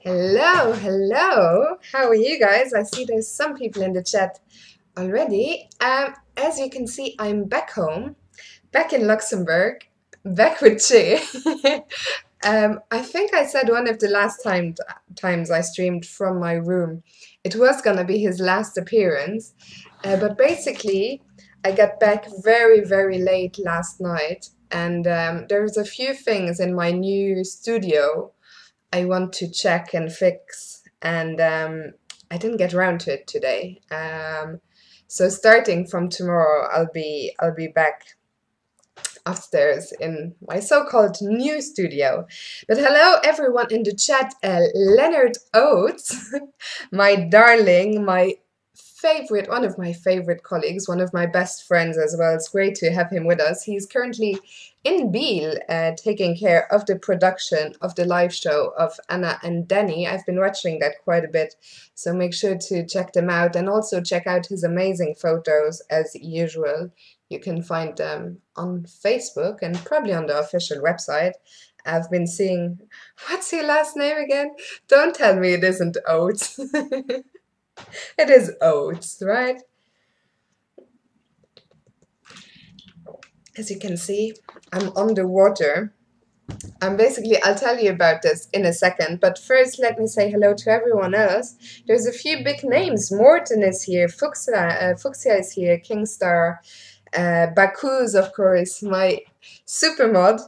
Hello, hello. How are you guys? I see there's some people in the chat already. As you can see, I'm back home, back in Luxembourg, back with Che. I think I said one of the last times I streamed from my room, it was gonna be his last appearance. But basically, I got back very, very late last night, and there's a few things in my new studio I want to check and fix, and I didn't get around to it today. So starting from tomorrow, I'll be back upstairs in my so-called new studio. But hello, everyone in the chat. Leonard Oates, my darling, my favorite, one of my favorite colleagues, one of my best friends as well. It's great to have him with us. He's currently in Biel, taking care of the production of the live show of Anna and Danny. I've been watching that quite a bit, so make sure to check them out and also check out his amazing photos as usual. You can find them on Facebook and probably on the official website. I've been seeing, what's your last name again? Don't tell me it isn't Oates. It is Oates, right? As you can see, I'm on the water. I'll tell you about this in a second, but first let me say hello to everyone else. There's a few big names. Morten is here, Fuchsia is here, Kingstar, Baku's, of course, my super mod.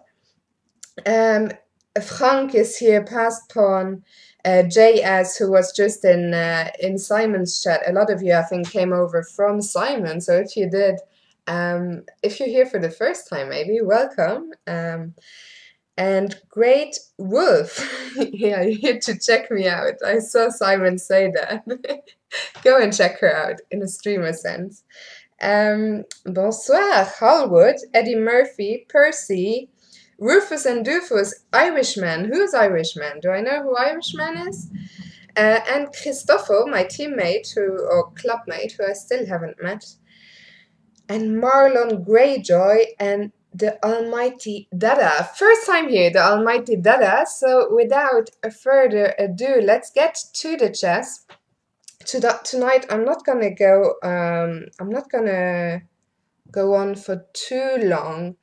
Frank is here, past pawn. JS, who was just in Simon's chat. A lot of you, I think, came over from Simon. So if you did, if you're here for the first time, maybe welcome. And Great Wolf, yeah, you're here to check me out. I saw Simon say that. Go and check her out in a streamer sense. Bonsoir, Hallwood, Eddie Murphy, Percy, Rufus and Doofus, Irishman. Who's Irishman? Do I know who Irishman is? And Christoffel, my teammate or clubmate, who I still haven't met. And Marlon Greyjoy and the Almighty Dada. First time here, the Almighty Dada. So without further ado, let's get to the chess. Tonight, I'm not gonna go on for too long,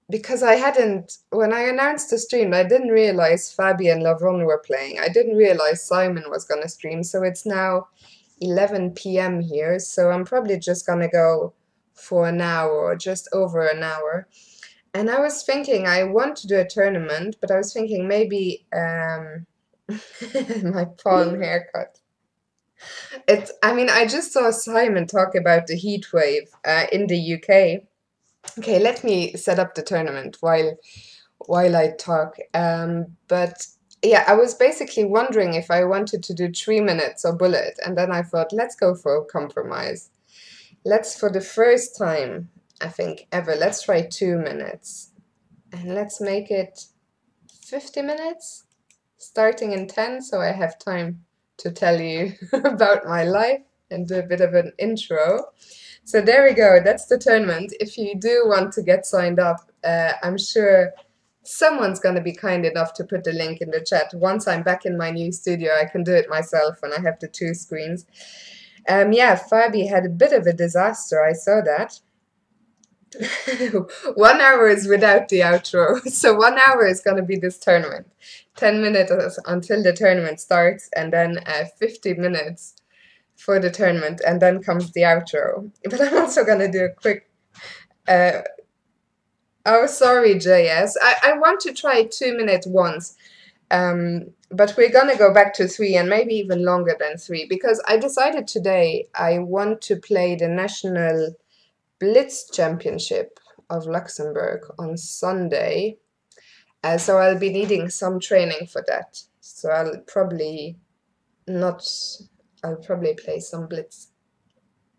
because when I announced the stream, I didn't realize Fabi and Lavron were playing. I didn't realize Simon was gonna stream, so it's now 11 p.m. here, so I'm probably just gonna go for an hour or just over an hour. And I was thinking I want to do a tournament, but I was thinking maybe my palm haircut. I just saw Simon talk about the heat wave in the UK. Okay, let me set up the tournament while I talk. But yeah, I was basically wondering if I wanted to do 3 minutes or bullet, and then I thought, let's go for a compromise. Let's, for the first time, I think, ever, let's try 2 minutes. And let's make it 50 minutes, starting in 10, so I have time to tell you about my life and do a bit of an intro. So there we go, that's the tournament. If you do want to get signed up, I'm sure someone's going to be kind enough to put the link in the chat. Once I'm back in my new studio, I can do it myself when I have the 2 screens. Yeah, Fabi had a bit of a disaster, I saw that. 1 hour is without the outro, so 1 hour is going to be this tournament. 10 minutes until the tournament starts, and then 50 minutes for the tournament, and then comes the outro. But I'm also going to do a quick... oh, sorry, JS. I want to try 2 minutes once, but we're going to go back to 3, and maybe even longer than 3, because I decided today I want to play the National Blitz Championship of Luxembourg on Sunday. So I'll be needing some training for that. So I'll probably play some Blitz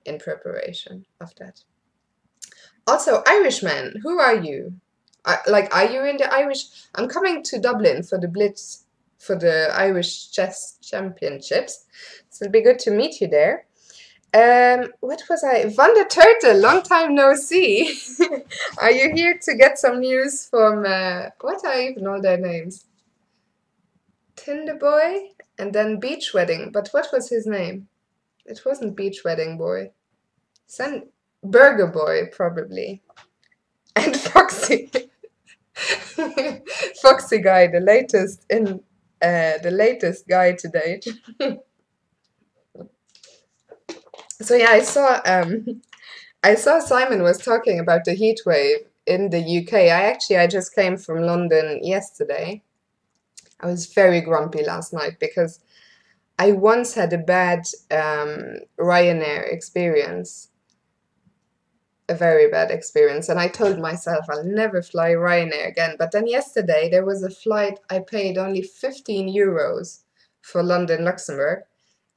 in preparation of that. Also, Irishman, who are you? Are you in the Irish? I'm coming to Dublin for the Blitz, for the Irish Chess Championships. So it'll be good to meet you there. What was I? Van der Turtle, long time no see. Are you here to get some news from, what are even all their names? Tinder Boy, and then Beach Wedding. But what was his name? It wasn't Beach Wedding Boy. Burger Boy, probably. And Foxy. Foxy guy, the latest guy to date. So yeah, I saw Simon was talking about the heat wave in the UK. I just came from London yesterday. I was very grumpy last night because I once had a bad Ryanair experience, a very bad experience, and I told myself I'll never fly Ryanair again. But then yesterday there was a flight I paid only 15 euros for London, Luxembourg.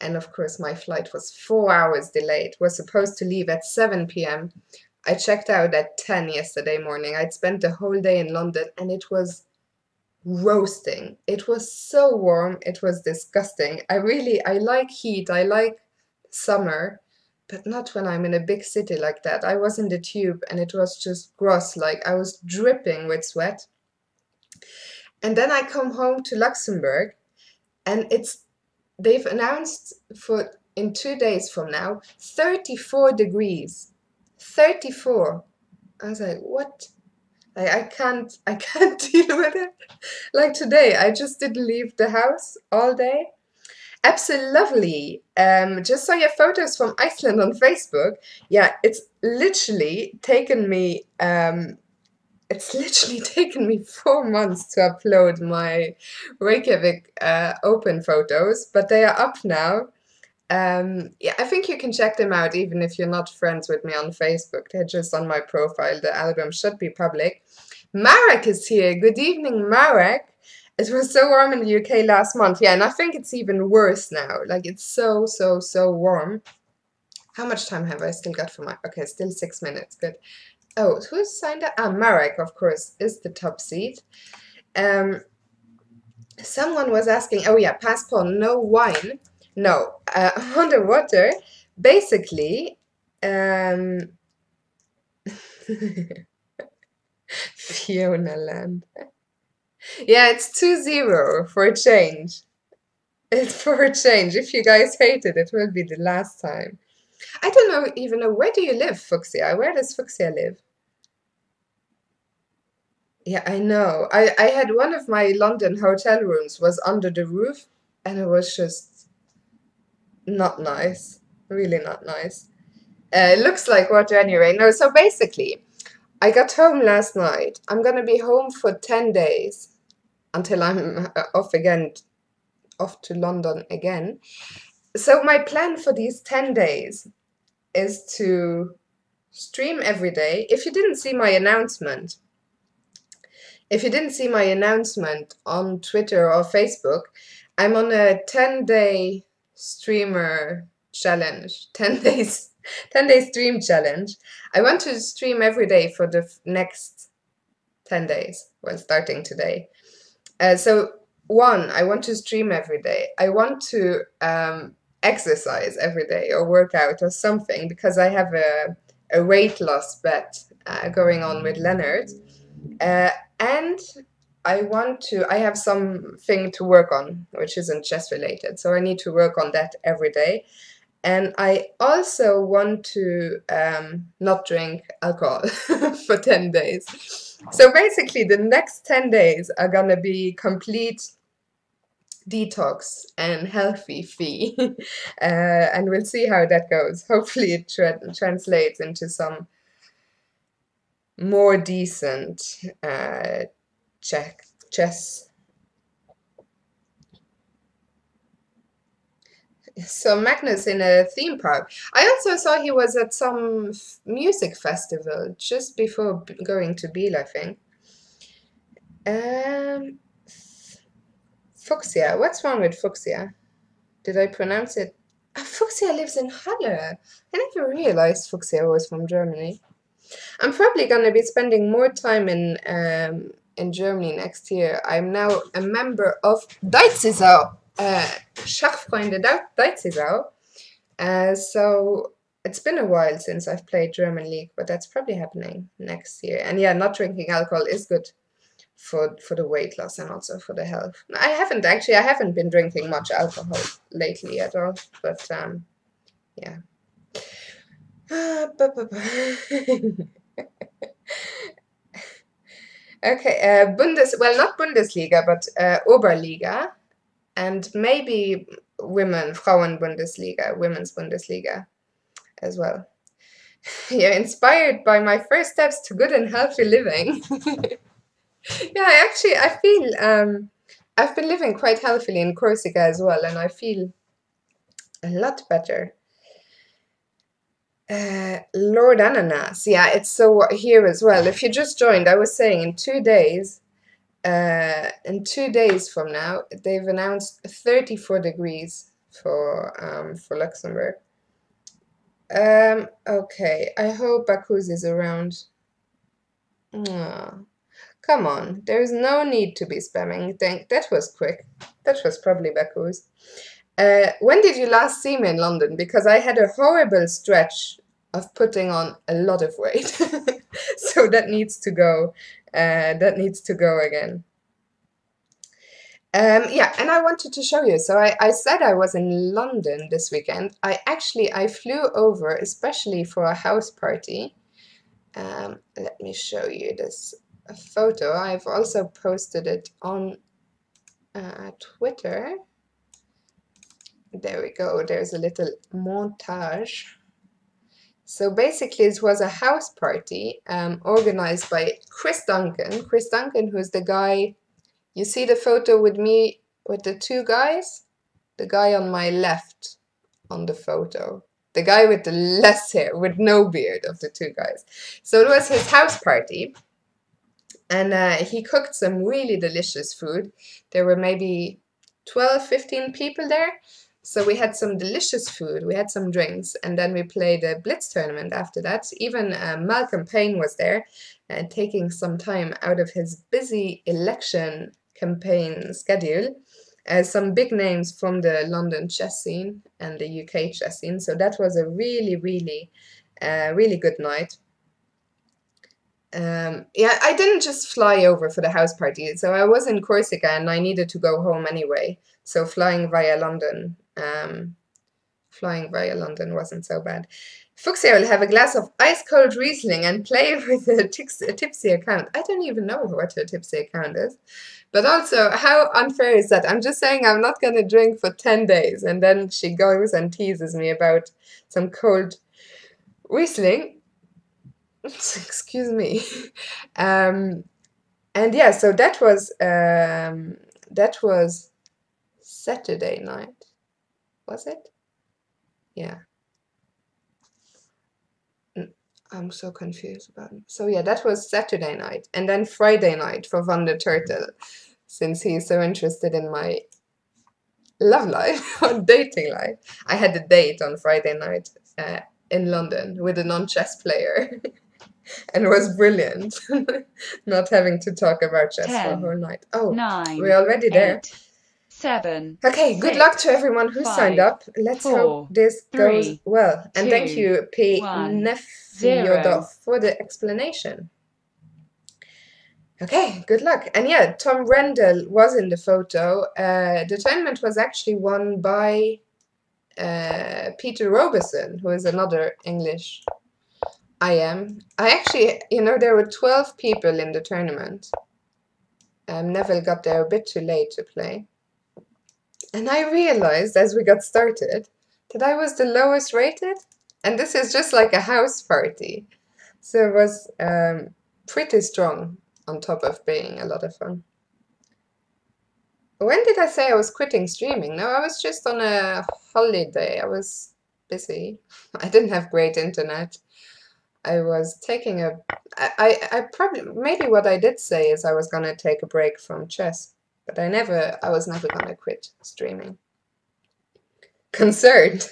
And of course, my flight was 4 hours delayed. Was supposed to leave at 7 p.m. I checked out at 10 yesterday morning. I'd spent the whole day in London and it was roasting. It was so warm. It was disgusting. I like heat. I like summer, but not when I'm in a big city like that. I was in the tube and it was just gross. Like I was dripping with sweat. And then I come home to Luxembourg and they've announced for in 2 days from now 34 degrees. 34. I was like, what? I can't deal with it. Like today, I just didn't leave the house all day. Absolutely lovely. Just saw your photos from Iceland on Facebook. Yeah, it's literally taken me 4 months to upload my Reykjavik open photos, but they are up now. Yeah, I think you can check them out even if you're not friends with me on Facebook. They're just on my profile. The album should be public. Marek is here. Good evening, Marek. It was so warm in the UK last month. Yeah, and I think it's even worse now. Like, it's so, so, so warm. How much time have I still got for my... Okay, still 6 minutes. Good. Oh, who's signed up? Ah, Marek, of course, is the top seat. Someone was asking... Oh, yeah, passport, no wine. No, underwater. Basically... Fiona Land. Yeah, it's 2-0 for a change. It's for a change. If you guys hate it, it will be the last time. I don't even know, where do you live, Fuchsia? Where does Fuchsia live? Yeah, I know. I had one of my London hotel rooms was under the roof, and it was just not nice. Really not nice. It looks like water anyway. No, so basically, I got home last night. I'm gonna be home for 10 days until I'm off to London again. So my plan for these 10 days is to stream every day. If you didn't see my announcement on Twitter or Facebook, I'm on a 10-day streamer challenge, 10 days, 10-day stream challenge. I want to stream every day for the next 10 days, well, starting today. So one, I want to stream every day. I want to exercise every day or work out or something because I have a weight loss bet going on with Leonard. And I have something to work on, which isn't chess related. So I need to work on that every day. And I also want to not drink alcohol for 10 days. So basically, the next 10 days are going to be complete detox and healthy fee. And we'll see how that goes. Hopefully, it translates into some more decent chess. So Magnus in a theme park. I also saw he was at some music festival just before going to Biel, I think. Fuchsia. What's wrong with Fuchsia? Did I pronounce it? Fuchsia lives in Halle. I never realized Fuchsia was from Germany. I'm probably going to be spending more time in Germany next year. I'm now a member of Deutsche Schachfreunde Deutsche. So it's been a while since I've played German League, but that's probably happening next year. And yeah, not drinking alcohol is good for the weight loss and also for the health. I haven't been drinking much alcohol lately at all, but yeah. Okay, not Bundesliga, but Oberliga, and maybe Frauen-Bundesliga, Women's Bundesliga as well. Yeah, inspired by my first steps to good and healthy living. Yeah, I feel I've been living quite healthily in Corsica as well, and I feel a lot better. Lord Ananas, yeah, it's so here as well. If you just joined, I was saying in 2 days. In 2 days from now, they've announced 34 degrees for Luxembourg. Okay, I hope Bakuz is around. Aw, come on, there's no need to be spamming. That was quick. That was probably Bakuz. When did you last see me in London? Because I had a horrible stretch of putting on a lot of weight. So that needs to go. That needs to go again. Yeah, and I wanted to show you. So I said I was in London this weekend. I flew over especially for a house party. Let me show you this photo. I've also posted it on Twitter. There we go. There's a little montage. So basically, it was a house party organized by Chris Duncan. Chris Duncan, who's the guy. You see the photo with me with the two guys? The guy on my left on the photo. The guy with the less hair, with no beard of the two guys. So it was his house party. And he cooked some really delicious food. There were maybe 12, 15 people there. So we had some delicious food, we had some drinks, and then we played a Blitz tournament after that. Even Malcolm Payne was there, taking some time out of his busy election campaign schedule. Some big names from the London chess scene and the UK chess scene. So that was a really, really, really good night. Yeah, I didn't just fly over for the house party. So I was in Corsica and I needed to go home anyway. So flying via London wasn't so bad. Fuchsia will have a glass of ice-cold Riesling and play with a tipsy account. I don't even know what a tipsy account is. But also, how unfair is that? I'm just saying I'm not going to drink for 10 days. And then she goes and teases me about some cold Riesling. Excuse me. And yeah, so that was Saturday night. Was it? Yeah. I'm so confused about it. So yeah, that was Saturday night. And then Friday night for Van der Turtle, since he's so interested in my love life or dating life. I had a date on Friday night in London with a non-chess player. And it was brilliant. Not having to talk about chess for a whole night. Oh, 9, we're already there. 8, 7. Okay, good luck to everyone who signed up. Let's hope this goes well. And thank you, P. Nefyodov, for the explanation. Okay, good luck. And yeah, Tom Rendell was in the photo. The tournament was actually won by Peter Robeson, who is another English IM. There were 12 people in the tournament. Neville got there a bit too late to play. And I realized as we got started that I was the lowest rated. And this is just like a house party. So it was pretty strong on top of being a lot of fun. When did I say I was quitting streaming? No, I was just on a holiday. I was busy. I didn't have great internet. I was taking I probably, maybe what I did say is I was gonna take a break from chess, but I was never gonna quit streaming. Concerned.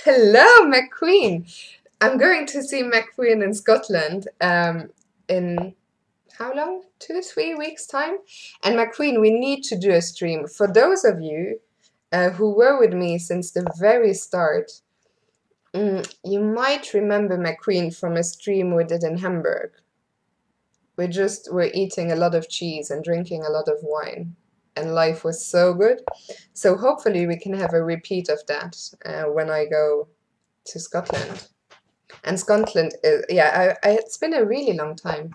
Hello, McQueen. I'm going to see McQueen in Scotland in how long? 2-3 weeks time. And McQueen, we need to do a stream. For those of you who were with me since the very start, you might remember McQueen from a stream we did in Hamburg, We just were eating a lot of cheese and drinking a lot of wine, and life was so good. So hopefully we can have a repeat of that when I go to Scotland. And Scotland is, yeah, it's been a really long time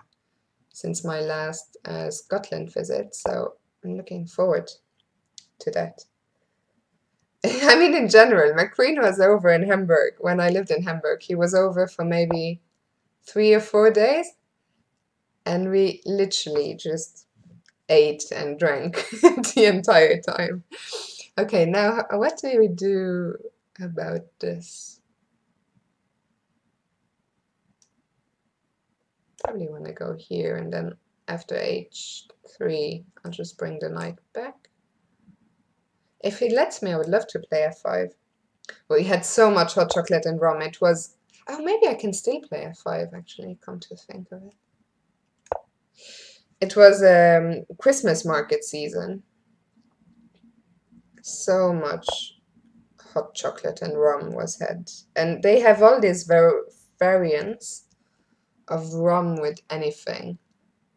since my last Scotland visit, so I'm looking forward to that. I mean, in general, McQueen was over in Hamburg when I lived in Hamburg. He was over for maybe 3 or 4 days, and we literally just ate and drank the entire time. Okay, now what do we do about this? Probably want to go here, and then after H3, I'll just bring the knight back. If he lets me, I would love to play F5. We had so much hot chocolate and rum. It was... Oh, maybe I can still play F5, actually, come to think of it. It was Christmas market season. So much hot chocolate and rum was had. And they have all these variants of rum with anything.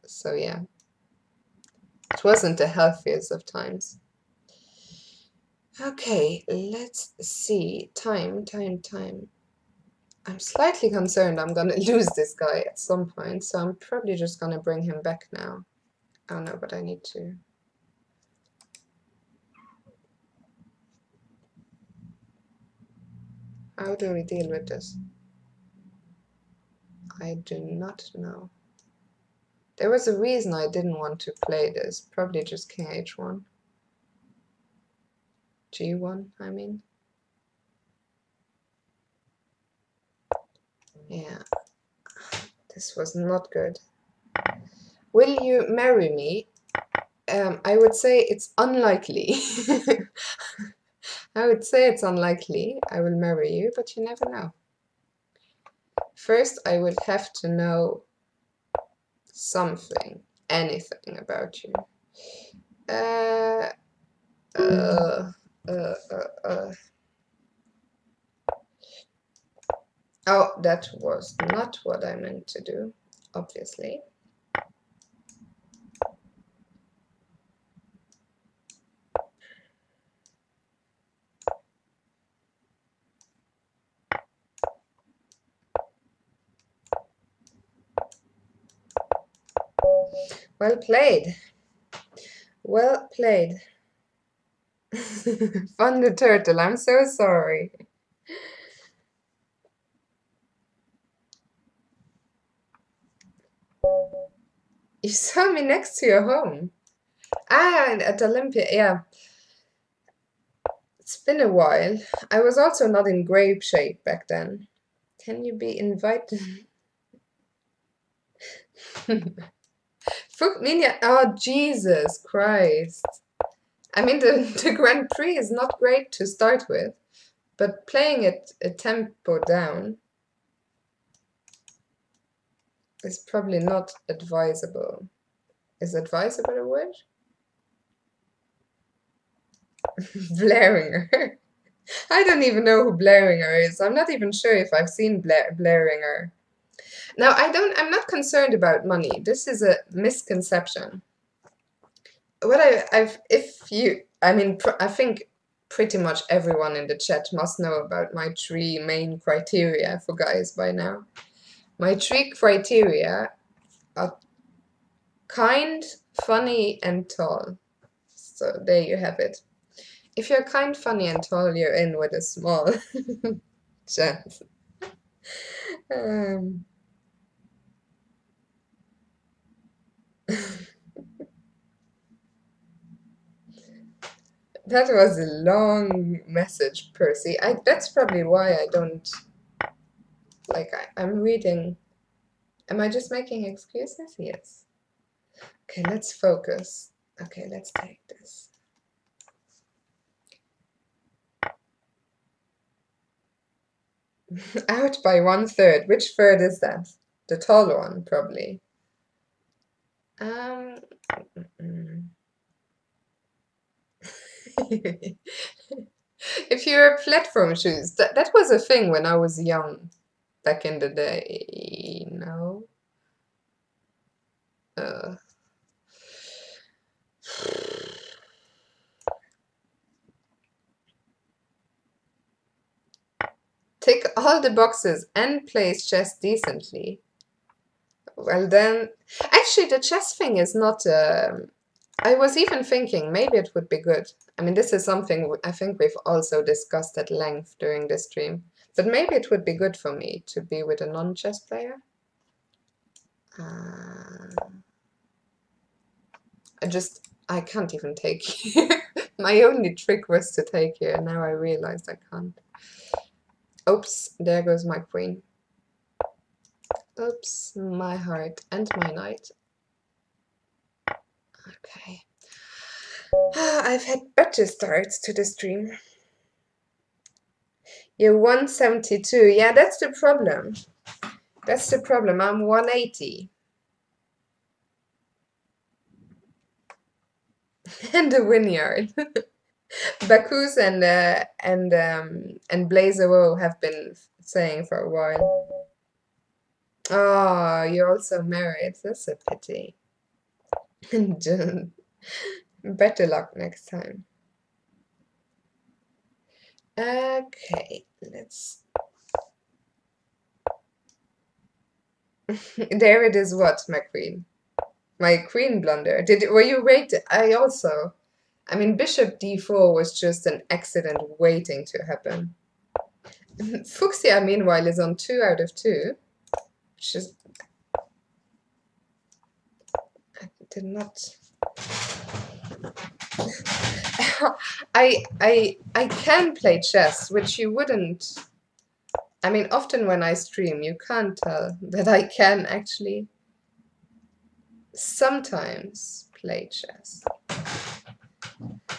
So yeah, it wasn't the healthiest of times. Okay, let's see. Time. I'm slightly concerned I'm gonna lose this guy at some point, so I'm probably just gonna bring him back now. Oh no, but I need to. How do we deal with this? I do not know. There was a reason I didn't want to play this. Probably just king h1. g1, I mean. Yeah. This was not good. Will you marry me? I would say it's unlikely. I would say it's unlikely I will marry you, but you never know. First, I would have to know something, anything about you. Oh, that was not what I meant to do, obviously. Well played. Well played. Fun the turtle, I'm so sorry. You saw me next to your home. Ah, at Olympia, yeah. It's been a while. I was also not in grape shape back then. Can you be invited? Oh, Jesus Christ. I mean, the Grand Prix is not great to start with, but playing it a tempo down is probably not advisable. Is advisable a word? Blairinger. I don't even know who Blairinger is. I'm not even sure if I've seen Blairinger. Now, I'm not concerned about money. This is a misconception. What I think pretty much everyone in the chat must know about my 3 main criteria for guys by now. My 3 criteria are kind, funny, and tall. So there you have it. If you're kind, funny, and tall, you're in with a small chance. That was a long message, Percy. That's probably why I don't, like, I'm reading. Am I just making excuses? Yes. Okay, let's focus. Okay, let's take this. Out by 1/3. Which third is that? The tall one, probably. If you're platform shoes, that was a thing when I was young, back in the day. No. Tick all the boxes and plays chess decently. Well then, actually the chess thing is not, I was even thinking maybe it would be good. I mean, this is something I think we've also discussed at length during this stream. But maybe it would be good for me to be with a non-chess player. I can't even take here. My only trick was to take here, and now I realized I can't. Oops, there goes my queen. Oops, my heart and my knight. Okay. I've had better starts to the stream. You're 172. Yeah, that's the problem. That's the problem. I'm 180. And the Wynyard. Bakus and Blazewo have been saying for a while. Oh, you're also married. That's a pity. Better luck next time. Okay, let's. There it is. What, my queen? My queen blunder. Were you rated? I mean, bishop d4 was just an accident waiting to happen. Fuchsia, meanwhile, is on 2 out of 2. Which is... I did not... I can play chess, which you wouldn't... I mean, often when I stream, you can't tell that I can actually sometimes play chess.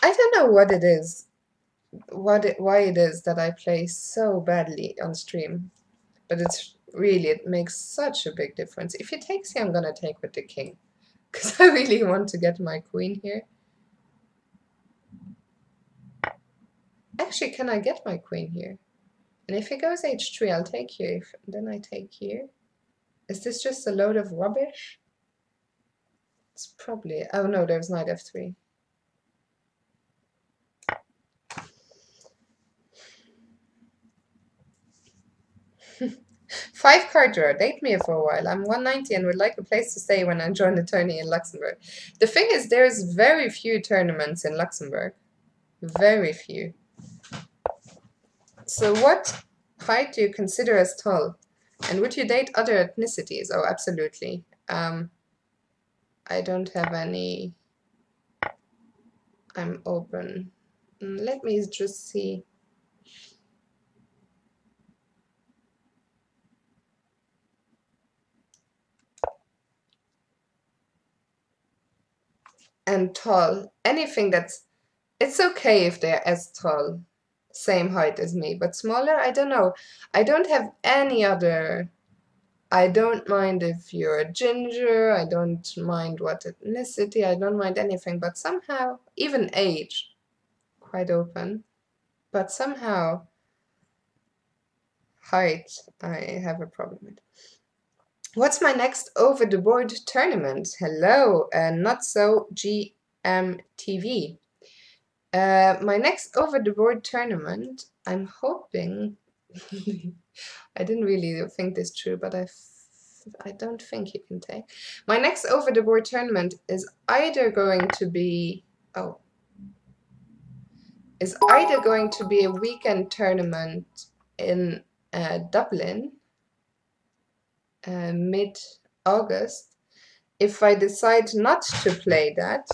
I don't know what it is, why it is that I play so badly on stream, but it's really, it makes such a big difference. If he takes here, I'm gonna take with the king, because I really want to get my queen here. Actually, can I get my queen here? And if he goes h3, I'll take here. Then I take here. Is this just a load of rubbish? It's probably... Oh no, there's knight f3. Five card drawer. Date me for a while. I'm 190 and would like a place to stay when I join the tourney in Luxembourg. The thing is, there's very few tournaments in Luxembourg. Very few. So what height do you consider as tall? And would you date other ethnicities? Oh, absolutely. I don't have any... I'm open. Let me just see. And tall. Anything that's... It's okay if they're as tall. Same height as me. But smaller, I don't know. I don't have any other... I don't mind if you're a ginger. I don't mind what ethnicity. I don't mind anything. But somehow, even age, quite open. But somehow, height, I have a problem with. What's my next over-the-board tournament? Hello, not so GMTV. My next over-the-board tournament, I'm hoping... I didn't really think this through, but I don't think you can take. My next over-the-board tournament is either going to be... Oh. Is either going to be a weekend tournament in Dublin, mid-August. If I decide not to play that,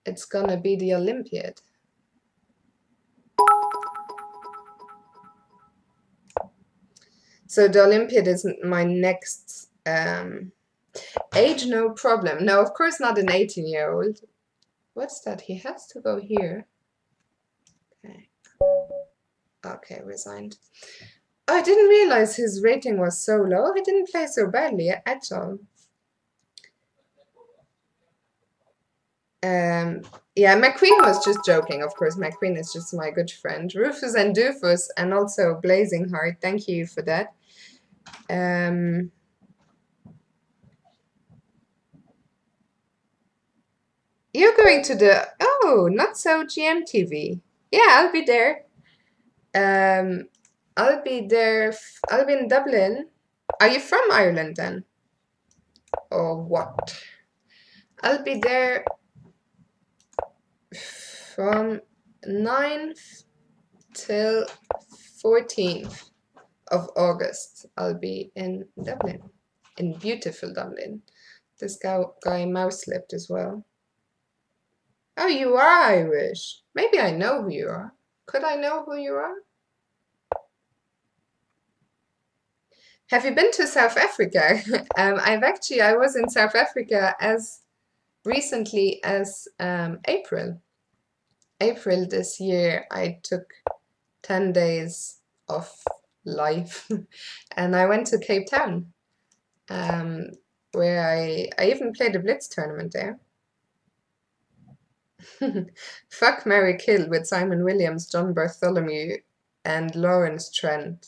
it's gonna be the Olympiad. So the Olympiad is my next age, no problem. No, of course not an 18-year-old. What's that? He has to go here. Okay. Okay, resigned. Oh, I didn't realize his rating was so low. He didn't play so badly at all. Yeah, McQueen was just joking, of course. McQueen is just my good friend. Rufus and Doofus, and also Blazing Heart. Thank you for that. You're going to the... Oh, Oh, not so GMTV. Yeah, I'll be there. I'll be there. I'll be in Dublin. Are you from Ireland then? Or what? I'll be there from 9th till 14th of August. I'll be in Dublin, in beautiful Dublin. This guy mouse lipped as well. Oh, you are Irish. Maybe I know who you are. Could I know who you are? Have you been to South Africa? I was in South Africa as recently as April. April this year, I took 10 days of life and I went to Cape Town, where I even played a Blitz tournament there. Fuck, marry, kill with Simon Williams, John Bartholomew, and Lawrence Trent.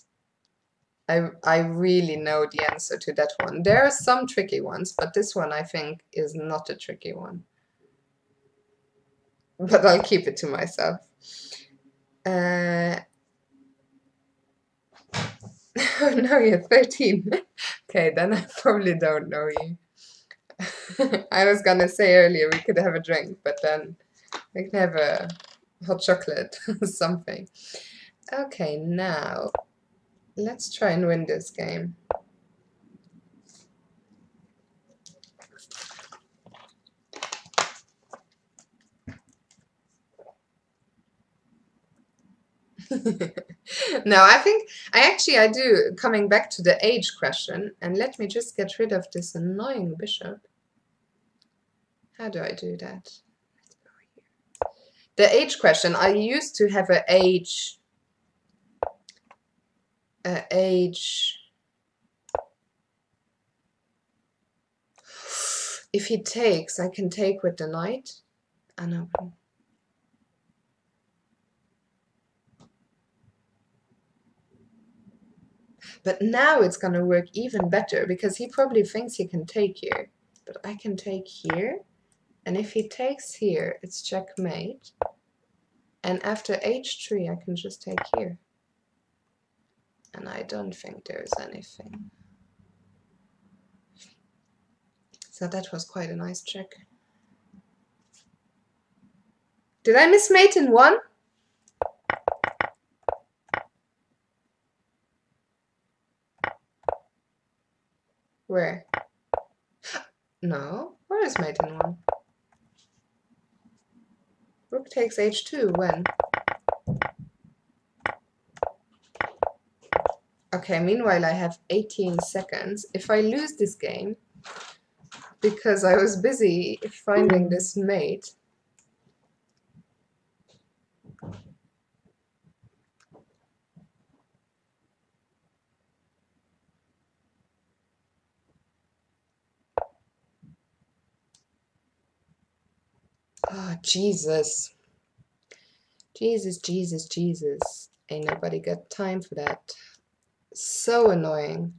I really know the answer to that one. There are some tricky ones, but this one I think is not a tricky one. But I'll keep it to myself. Oh no, you're 13. Okay, then I probably don't know you. I was gonna say earlier we could have a drink, but then we can have a hot chocolate or something. Okay, now let's try and win this game. No, I do, coming back to the age question, and let me just get rid of this annoying bishop. How do I do that? Let's go here. The age question, I used to have an age, if he takes, I can take with the knight and open. But now it's going to work even better because he probably thinks he can take here. But I can take here. And if he takes here, it's checkmate. And after h3, I can just take here. And I don't think there's anything. So that was quite a nice check. Did I miss mate in one? Where? No. Where is mate in one? Rook takes h2. When? Okay, meanwhile I have 18 seconds. If I lose this game, because I was busy finding this mate, oh, Jesus. Jesus. Ain't nobody got time for that. So annoying.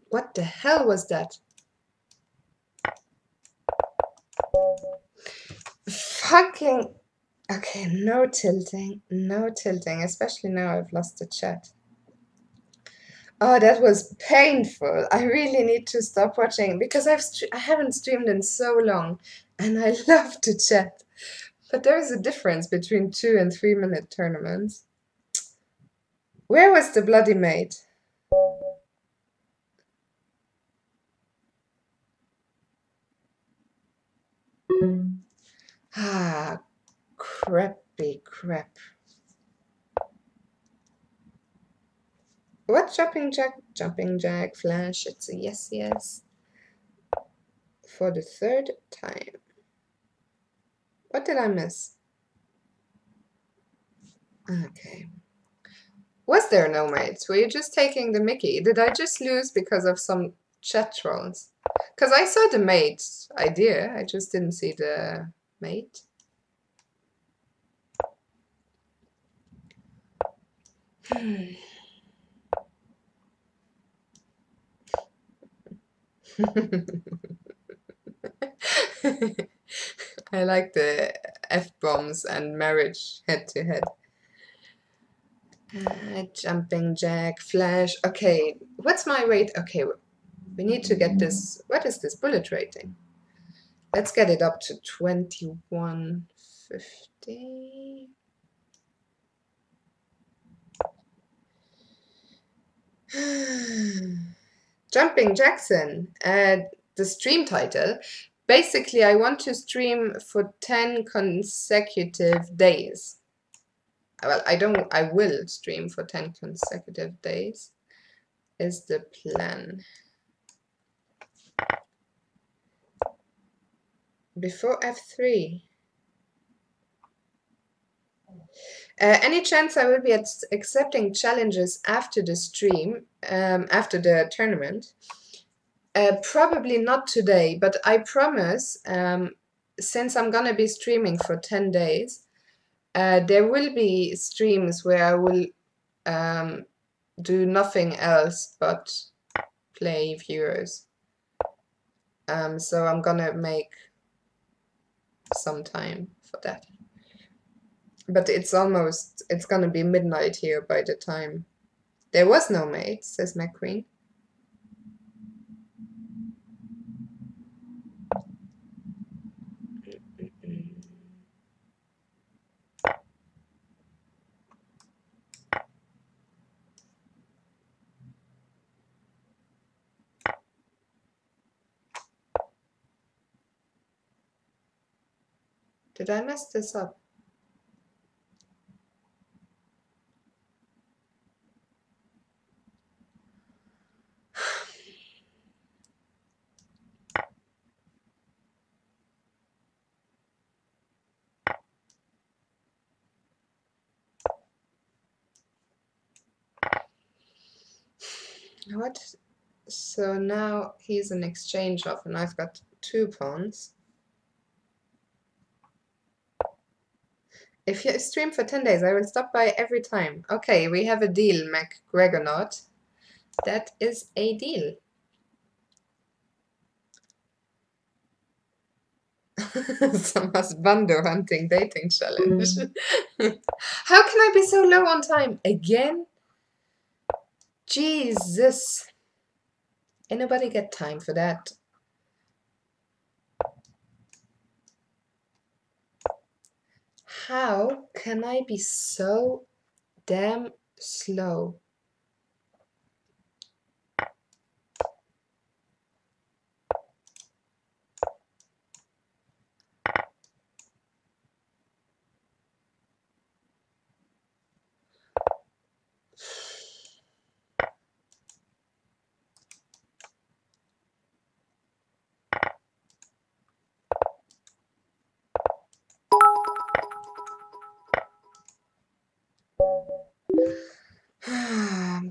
What the hell was that? Fucking... Okay, no tilting, especially now I've lost the chat. Oh, that was painful. I really need to stop watching because I haven't streamed in so long and I love to chat. But there is a difference between 2 and 3 minute tournaments. Where was the bloody mate? Ah, crappy crap. What jumping jack? Jumping jack, flash, it's a yes. For the 3rd time. What did I miss? Okay. Was there no mates? Were you just taking the mickey? Did I just lose because of some chat trolls. Because I saw the mate idea, I just didn't see the mate. I like the F-bombs and marriage head to head. Jumping jack, flash. Okay, what's my rate? Okay, we need to get this. What is this bullet rating? Let's get it up to 2150. Jumping Jackson, the stream title. Basically, I want to stream for 10 consecutive days. Well, I will stream for 10 consecutive days, is the plan. Before F3. Any chance I will be accepting challenges after the stream, after the tournament? Probably not today, but I promise, since I'm gonna be streaming for 10 days, there will be streams where I will do nothing else but play viewers. So I'm gonna make some time for that. But it's gonna be midnight here by the time. There was no mate, says McQueen. Did I mess this up? What? So now he's an exchange of, and I've got 2 pawns. If you stream for 10 days, I will stop by every time. Okay, we have a deal, McGregornaut. That is a deal. Some husbando hunting dating challenge. How can I be so low on time? Again? Jesus. Ain't nobody get time for that. How can I be so damn slow?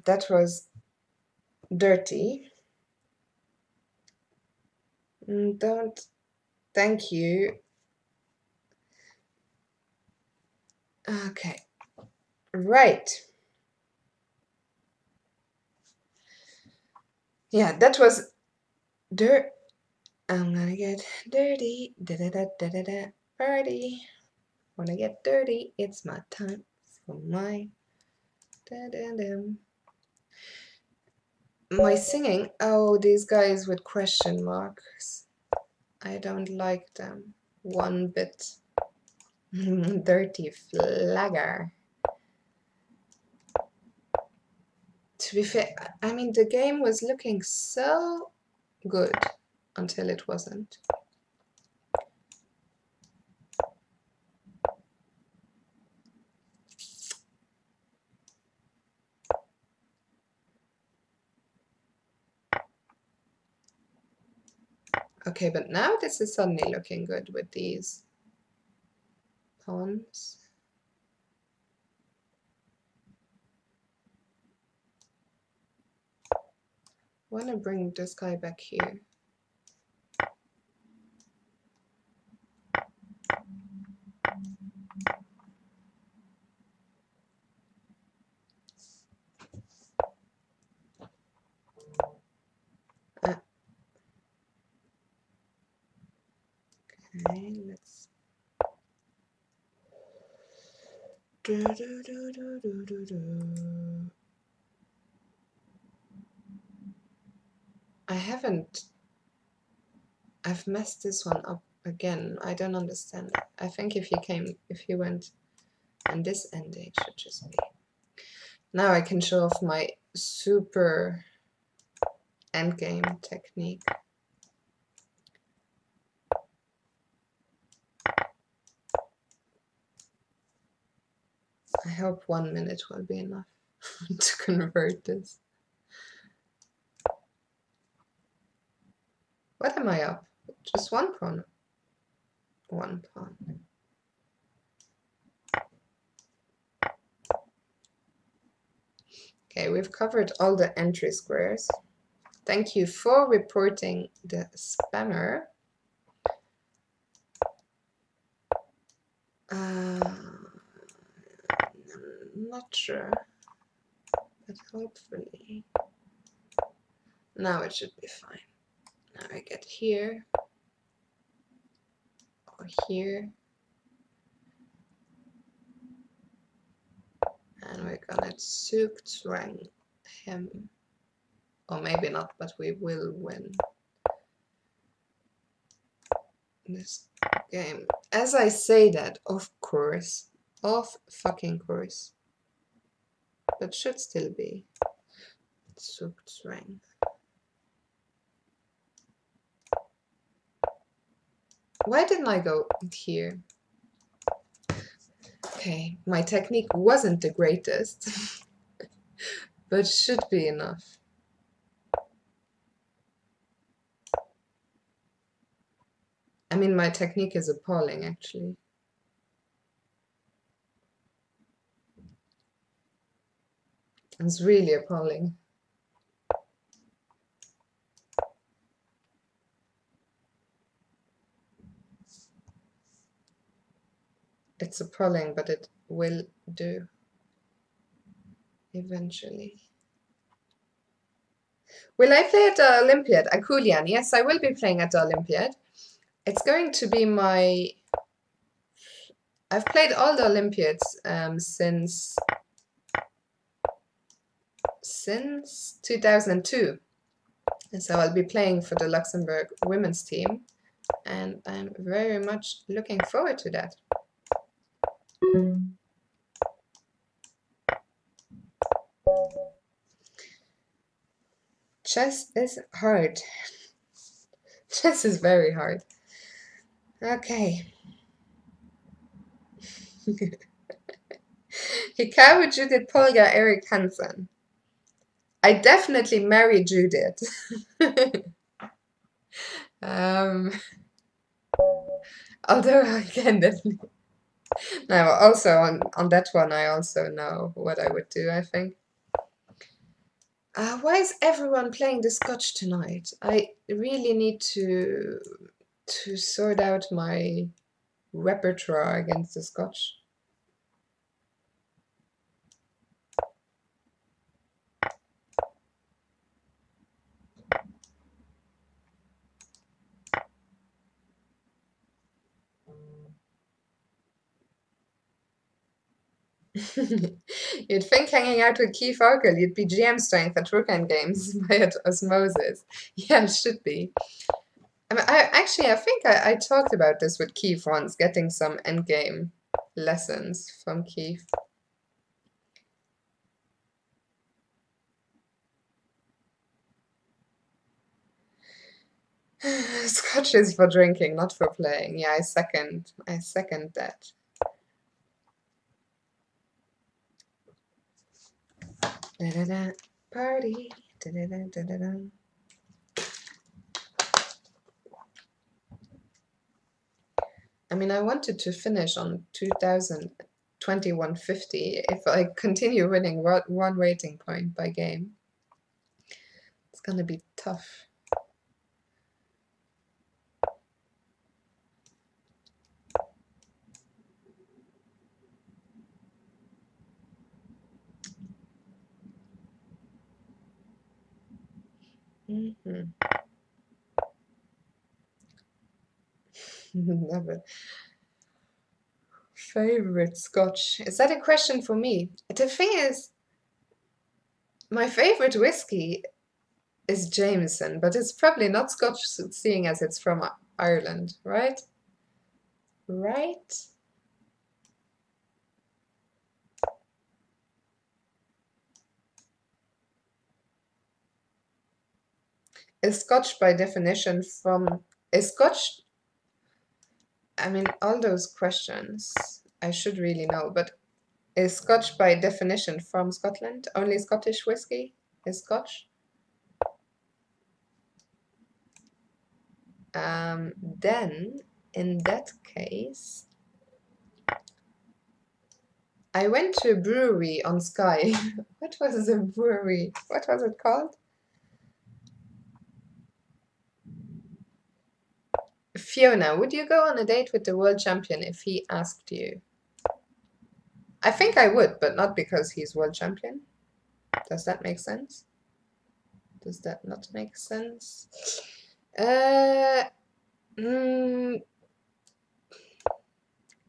That was dirty. Don't. Thank you. Okay. Right. Yeah, that was dirt. I'm gonna get dirty. Da da da da da da. Party. Wanna get dirty? It's my time for my. Da da da. My singing. Oh, these guys with question marks. I don't like them one bit. Dirty flagger. To be fair, I mean, the game was looking so good until it wasn't. Okay, but now this is suddenly looking good with these pawns. want to bring this guy back here. Okay, let's. I've messed this one up again. I don't understand it. I think if you went, and this end date should just be. Now I can show off my super endgame technique. I hope 1 minute will be enough to convert this. What am I up? Just one pawn. One pawn. Okay, we've covered all the entry squares. Thank you for reporting the spammer. Not sure, but hopefully now it should be fine. Now I get here or here, and we're gonna zugzwang him, or maybe not, but we will win this game. As I say that, of course, of fucking course, but should still be zugzwang. Why didn't I go here? Okay, my technique wasn't the greatest, but should be enough. I mean, my technique is appalling, actually. It's really appalling. It's appalling, but it will do eventually. Will I play at the Olympiad? Akulian, yes, I will be playing at the Olympiad. It's going to be my... I've played all the Olympiads since 2002. And so I'll be playing for the Luxembourg women's team. And I'm very much looking forward to that. Chess is hard. Chess is very hard. Okay. Hikaru, Judith Polga, Eric Hansen. I definitely marry Judith. Although I can definitely... No, also on that one I also know what I would do, I think. Why is everyone playing the Scotch tonight? I really need to sort out my repertoire against the Scotch. You'd think hanging out with Keith Arkell, you'd be GM strength at Rookend Games by osmosis. Yeah, it should be. I mean, I think I talked about this with Keith once, getting some endgame lessons from Keith. Scotch is for drinking, not for playing. Yeah, I second that. Da-da-da, party. Da-da-da, da-da-da. I mean, I wanted to finish on 2150 if I continue winning one rating point by game. It's gonna be tough. Never. Favorite Scotch. Is that a question for me? The thing is, my favorite whiskey is Jameson, but it's probably not Scotch, seeing as it's from Ireland, right? Right? Is Scotch by definition from... Is Scotch... I mean, all those questions I should really know, but is Scotch by definition from Scotland? Only Scottish whiskey is Scotch? Then, in that case, I went to a brewery on Skye. What was the brewery? What was it called? Fiona, would you go on a date with the world champion if he asked you? I think I would, but not because he's world champion. Does that make sense? Does that not make sense?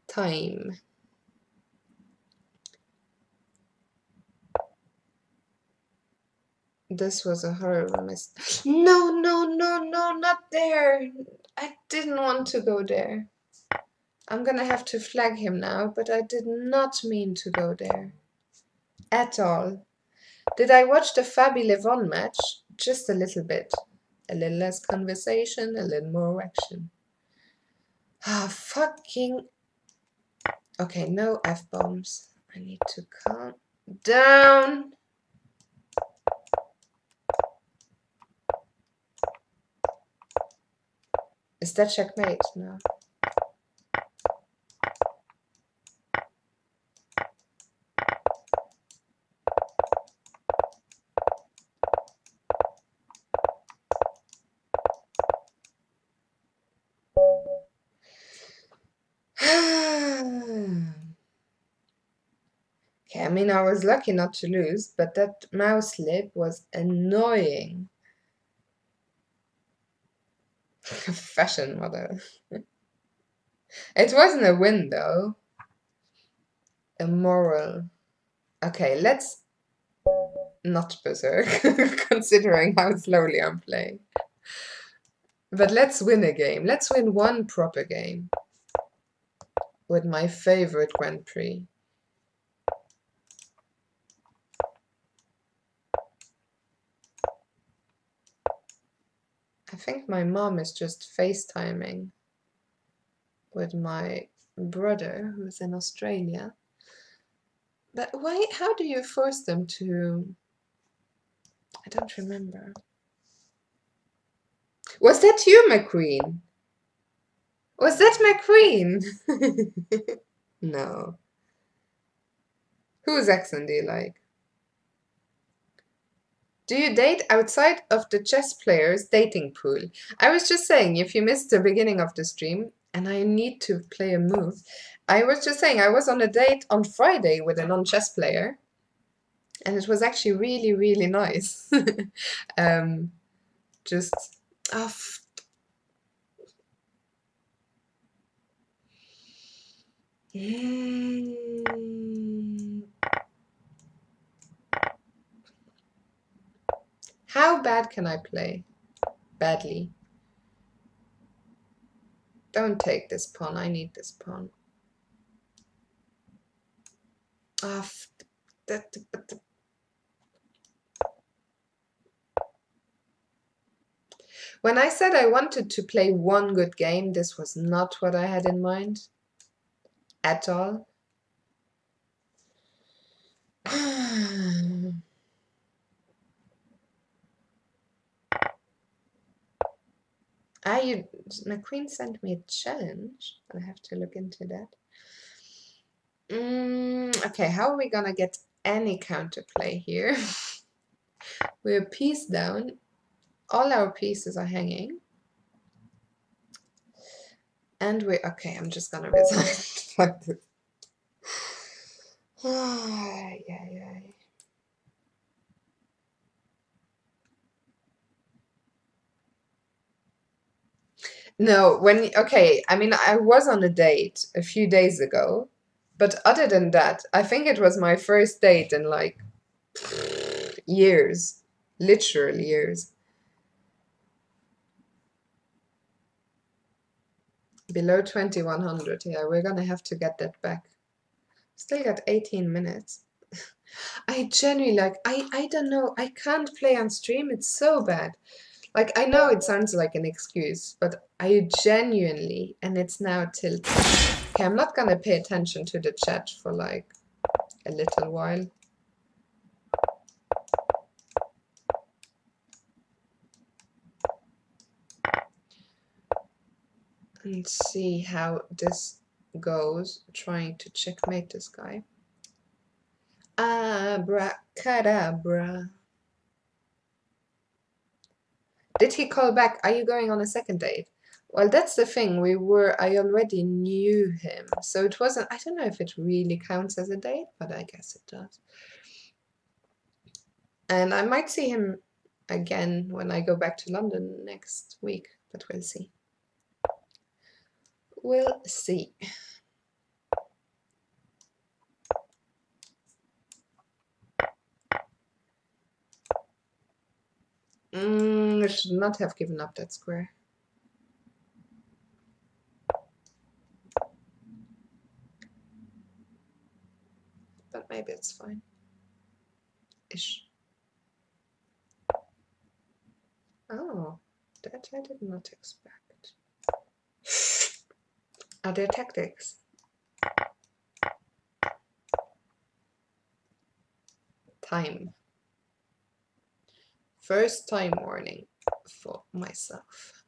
Time. This was a horrible mistake. No, no, no, no, not there. I didn't want to go there. I'm gonna have to flag him now, but I did not mean to go there. At all. Did I watch the Fabi Levon match? Just a little bit. A little less conversation, a little more action. Ah, fucking... Okay, no F-bombs. I need to calm down. Is that checkmate? No. Okay, I mean, I was lucky not to lose, but that mouse lip was annoying. Fashion model. It wasn't a win, though. A moral. Okay, let's not berserk, considering how slowly I'm playing. But let's win a game. Let's win one proper game with my favorite Grand Prix. I think my mom is just FaceTiming with my brother who's in Australia. But why? How do you force them to... I don't remember. Was that you, McQueen? Was that McQueen? No. Whose accent do you like? Do you date outside of the chess players' dating pool? I was just saying, if you missed the beginning of the stream, and I need to play a move, I was just saying I was on a date on Friday with a non-chess player, and it was actually really, really nice. Just... Oh, How bad can I play? Badly. Don't take this pawn. I need this pawn. Ah, when I said I wanted to play one good game, this was not what I had in mind. At all. McQueen sent me a challenge. I have to look into that. Okay, how are we gonna get any counterplay here? We're piece down. all our pieces are hanging. And okay, I'm just gonna resign. Fuck this. Yeah. No, okay, I mean, I was on a date a few days ago, but other than that, I think it was my first date in like years, literal years. Below 2100, yeah, we're gonna have to get that back. Still got 18 minutes. I genuinely like, I don't know, I can't play on stream, it's so bad. Like, I know it sounds like an excuse, but I genuinely, and it's now till 10. Okay, I'm not gonna pay attention to the chat for like a little while. And see how this goes, trying to checkmate this guy. Abracadabra. Did he call back? Are you going on a second date? Well, that's the thing. I already knew him. So it wasn't, I don't know if it really counts as a date, but I guess it does. And I might see him again when I go back to London next week, but we'll see. We'll see. I should not have given up that square. But maybe it's fine. Ish. Oh, that I did not expect. Are there tactics? Time. First time warning for myself.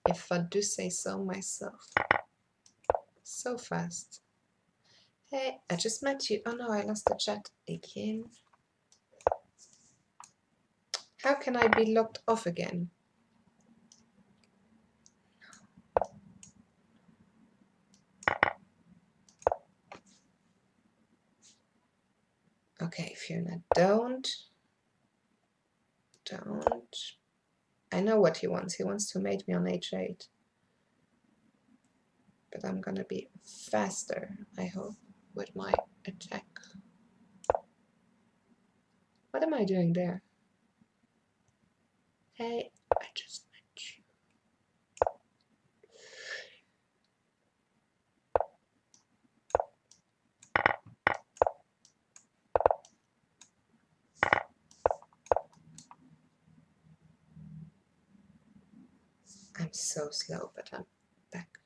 If I do say so myself. So fast. Hey, I just met you. Oh no, I lost the chat again. How can I be locked off again? Okay, Fiona, don't. I know what he wants. He wants to mate me on h8. But I'm gonna be faster, I hope, with my attack. What am I doing there? Hey, I just met you. I'm so slow, but I'm back.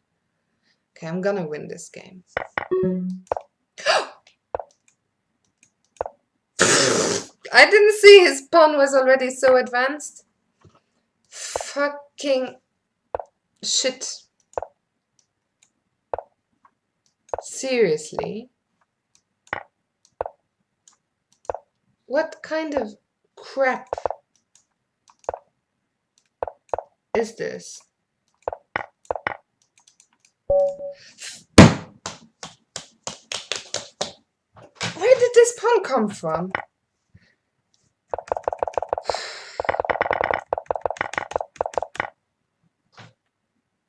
Okay, I'm gonna win this game. I didn't see his pawn was already so advanced. Fucking shit. Seriously? What kind of crap is this? Where did this pawn come from?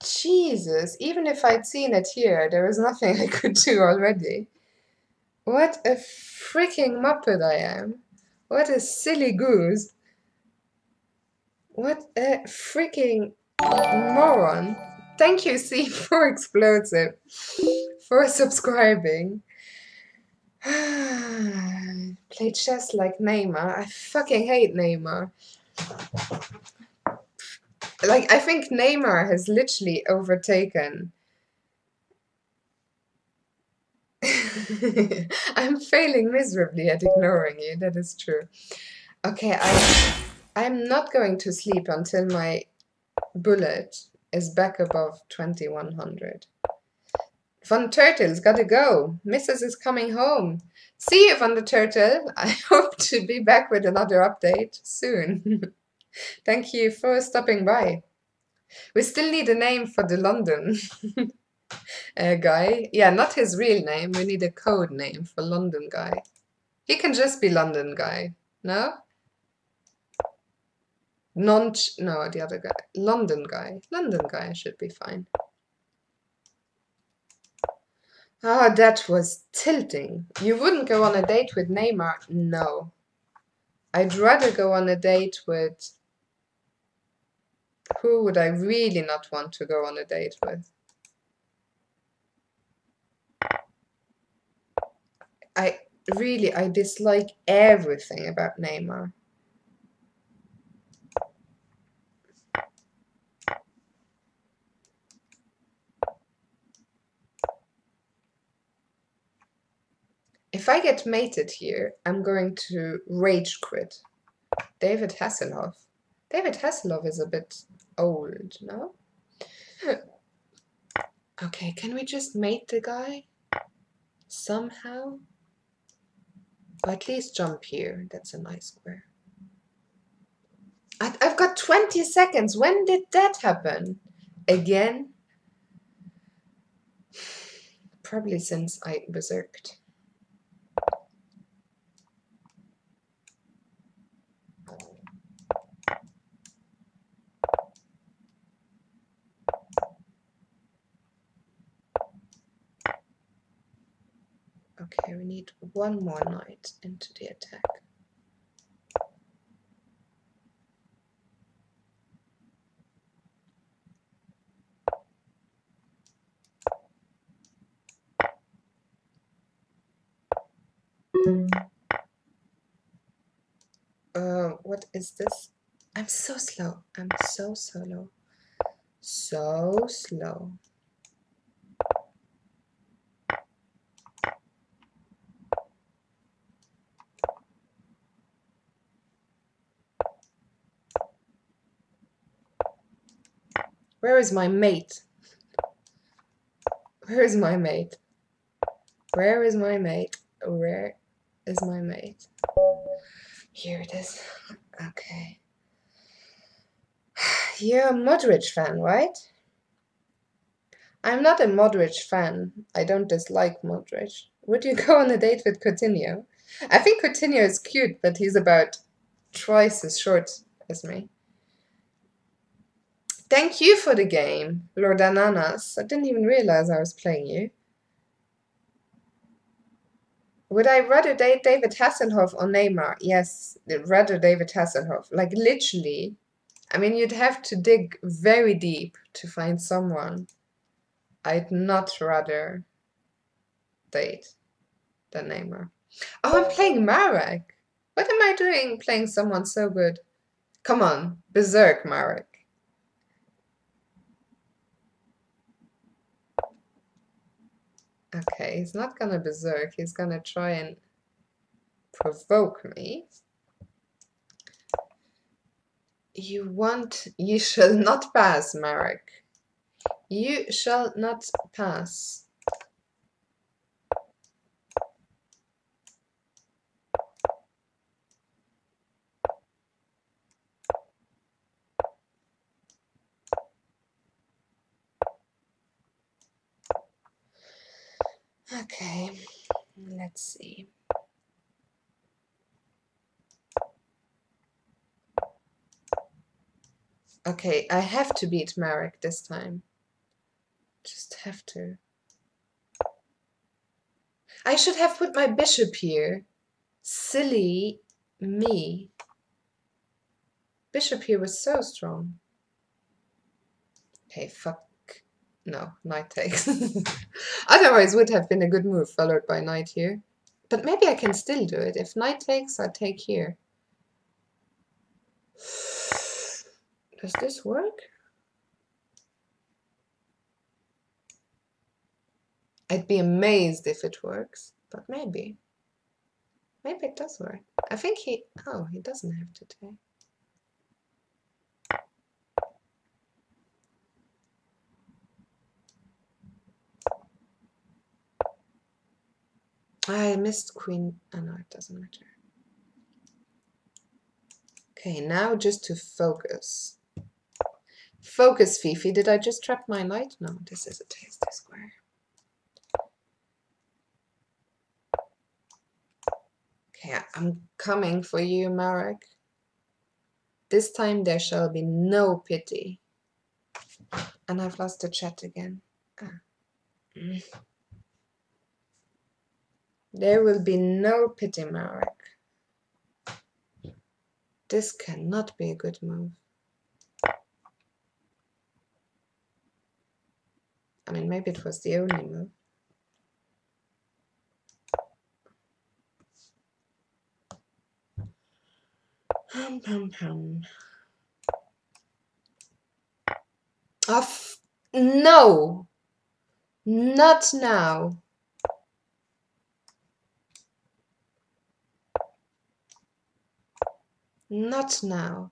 Jesus, even if I'd seen it here, there was nothing I could do already. What a freaking muppet I am. What a silly goose. What a freaking moron. Thank you, C4 Explosive, for subscribing. Play chess like Neymar. I fucking hate Neymar. Like, I think Neymar has literally overtaken. I'm failing miserably at ignoring you, that is true. Okay, I'm not going to sleep until my bullet is back above 2100. Von Turtle's gotta go. Mrs. is coming home. See you, Von the Turtle. I hope to be back with another update soon. Thank you for stopping by. We still need a name for the London guy. Yeah, not his real name. We need a code name for London guy. He can just be London guy. No? No, the other guy. London guy. London guy should be fine. Ah, that was tilting. You wouldn't go on a date with Neymar? No. I'd rather go on a date with... Who would I really not want to go on a date with? I dislike everything about Neymar. If I get mated here, I'm going to rage quit. David Hasselhoff. David Hasselhoff is a bit old, no? Okay, can we just mate the guy? Somehow? Or at least jump here. That's a nice square. I've got 20 seconds. When did that happen? Again? Probably since I berserked. Okay, we need one more knight into the attack. What is this? I'm so slow. I'm so slow. So slow. Where is my mate? Where is my mate? Where is my mate? Where is my mate? Here it is. Okay. You're a Modric fan, right? I'm not a Modric fan. I don't dislike Modric. Would you go on a date with Coutinho? I think Coutinho is cute, but he's about twice as short as me. Thank you for the game, Lord Ananas. I didn't even realize I was playing you. Would I rather date David Hasselhoff or Neymar? Yes, rather David Hasselhoff. Like, literally. I mean, you'd have to dig very deep to find someone I'd not rather date than Neymar. Oh, I'm playing Marek. What am I doing playing someone so good? Come on, berserk, Marek. Okay, he's not gonna berserk. He's gonna try and provoke me. You shall not pass, Marek. You shall not pass. Okay, let's see. Okay, I have to beat Marek this time. Just have to. I should have put my bishop here. Silly me. Bishop here was so strong. Hey, fuck. No, knight takes. Otherwise would have been a good move, followed by knight here. But maybe I can still do it. If knight takes, I take here. Does this work? I'd be amazed if it works, but maybe. Maybe it does work. I think he doesn't have to take. I missed queen. Oh no, it doesn't matter. Okay, now just to focus. Focus, Fifi. Did I just trap my knight? No, this is a tasty square. Okay, I'm coming for you, Marek. This time there shall be no pity. And I've lost the chat again. There will be no pity, Marek. This cannot be a good move. I mean, maybe it was the only move. Hum, hum, hum. No! Not now. Not now.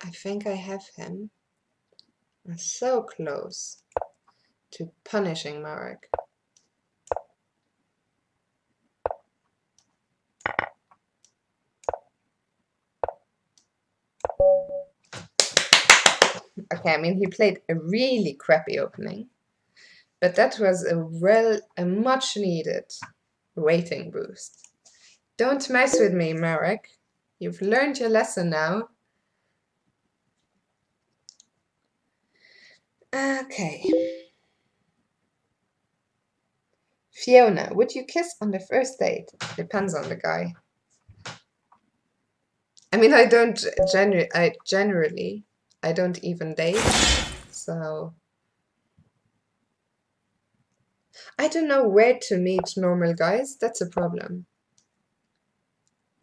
I think I have him. I'm so close to punishing Marek. Okay, I mean, he played a really crappy opening, but that was a much needed rating boost. Don't mess with me, Marek. You've learned your lesson now. Okay. Fiona, would you kiss on the first date? Depends on the guy. I mean, I generally don't even date, so I don't know where to meet normal guys. That's a problem.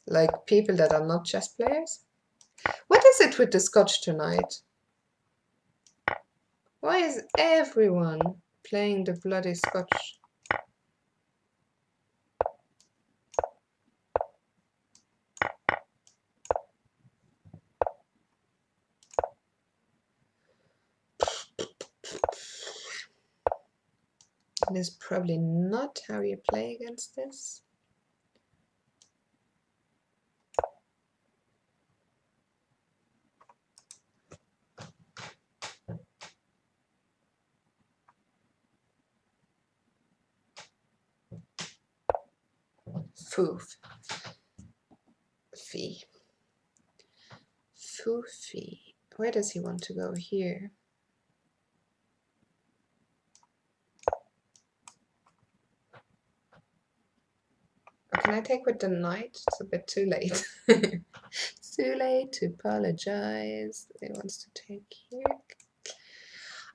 Like people that are not chess players. What is it with the Scotch tonight? Why is everyone playing the bloody Scotch? It is probably not how you play against this. Foof. Fee. Foofy. Where does he want to go? Here. Or can I take with the knight? It's a bit too late. It's too late to apologize. He wants to take here.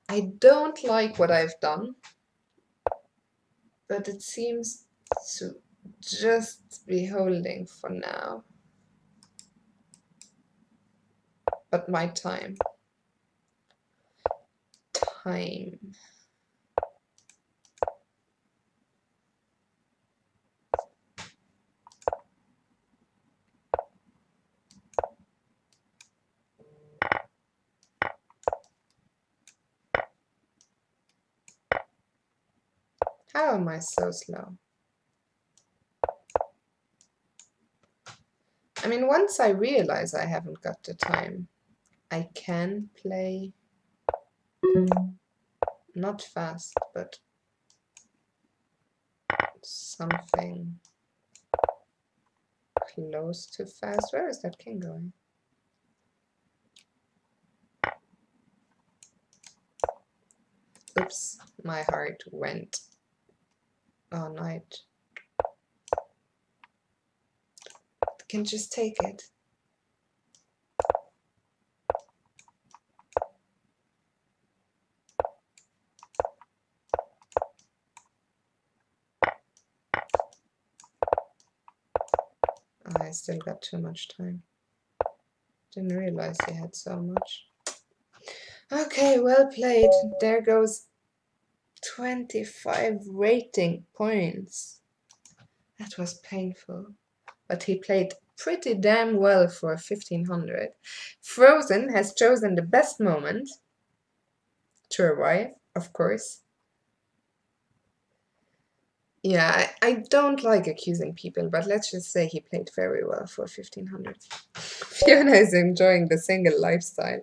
I don't like what I've done, but it seems to just be holding for now. But my time. How am I so slow? I mean, once I realize I haven't got the time, I can play not fast, but something close to fast. Where is that king going? Oops, my heart went. Oh, knight. I can just take it. Oh, I still got too much time. Didn't realize he had so much. Okay, well played. There goes 25 rating points. That was painful. But he played pretty damn well for 1500. Frozen has chosen the best moment to arrive, of course. Yeah, I don't like accusing people, but let's just say he played very well for 1500. Fiona is enjoying the single lifestyle.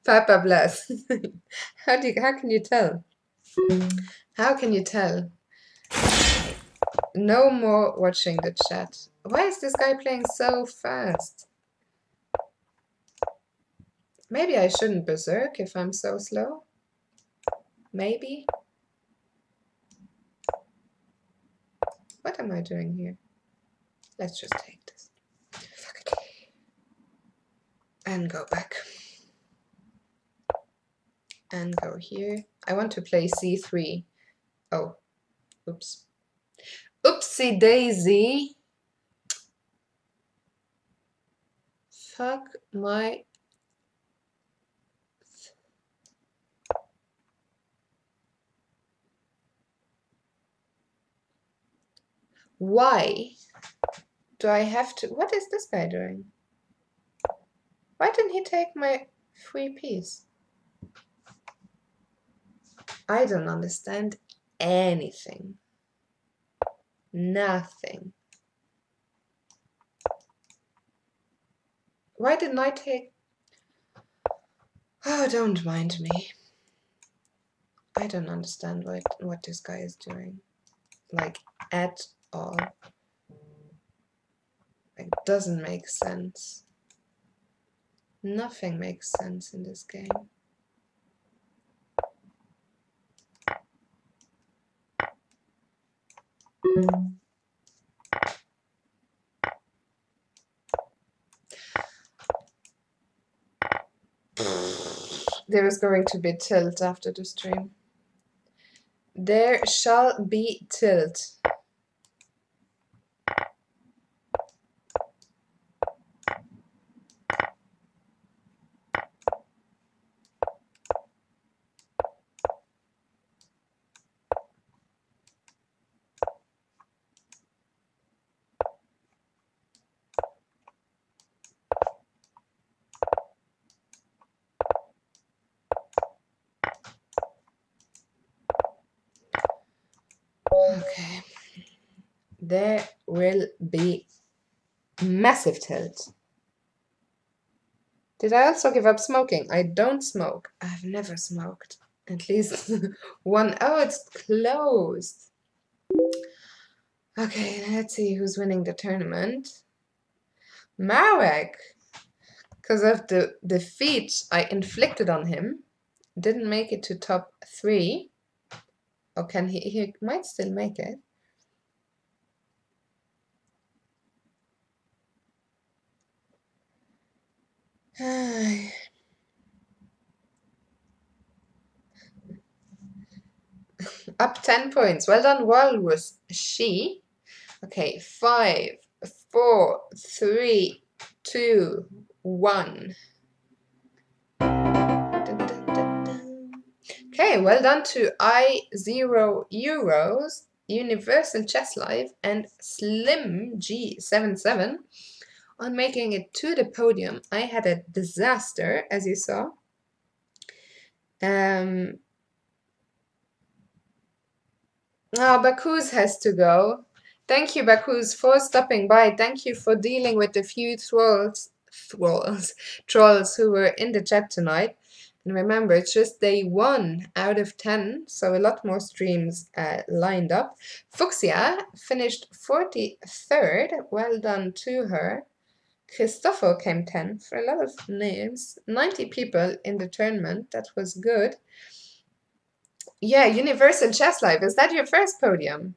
Papa bless. How can you tell? How can you tell? No more watching the chat. Why is this guy playing so fast? Maybe I shouldn't berserk if I'm so slow. Maybe. What am I doing here? Let's just take this. And go back. And go here. I want to play c3. Oh, oops. Oopsie daisy. Fuck my... Why do I have to... What is this guy doing? Why didn't he take my free piece? I don't understand anything. Nothing. Why didn't I take... Oh, don't mind me. I don't understand what this guy is doing. Like, at all. It doesn't make sense. Nothing makes sense in this game. There is going to be tilt after the stream. There shall be tilt. Okay. There will be massive tilt. Did I also give up smoking? I don't smoke. I've never smoked. At least one. Oh, it's closed. Okay, let's see who's winning the tournament. Marek, because of the defeat I inflicted on him, didn't make it to top 3. Or can he? He might still make it. Up 10 points. Well done, Walrus. She. Okay, 5, 4, 3, 2, 1. Okay, well done to I0 Euros, Universal Chess Live, and Slim G77 on making it to the podium. I had a disaster, as you saw. Bakuz has to go. Thank you, Bakuz, for stopping by. Thank you for dealing with the few trolls who were in the chat tonight. And remember, it's just day 1 out of 10, so a lot more streams lined up. Fuxia finished 43rd. Well done to her. Christopher came 10th. For a lot of names. 90 people in the tournament. That was good. Yeah, Universal Chess Live. Is that your first podium?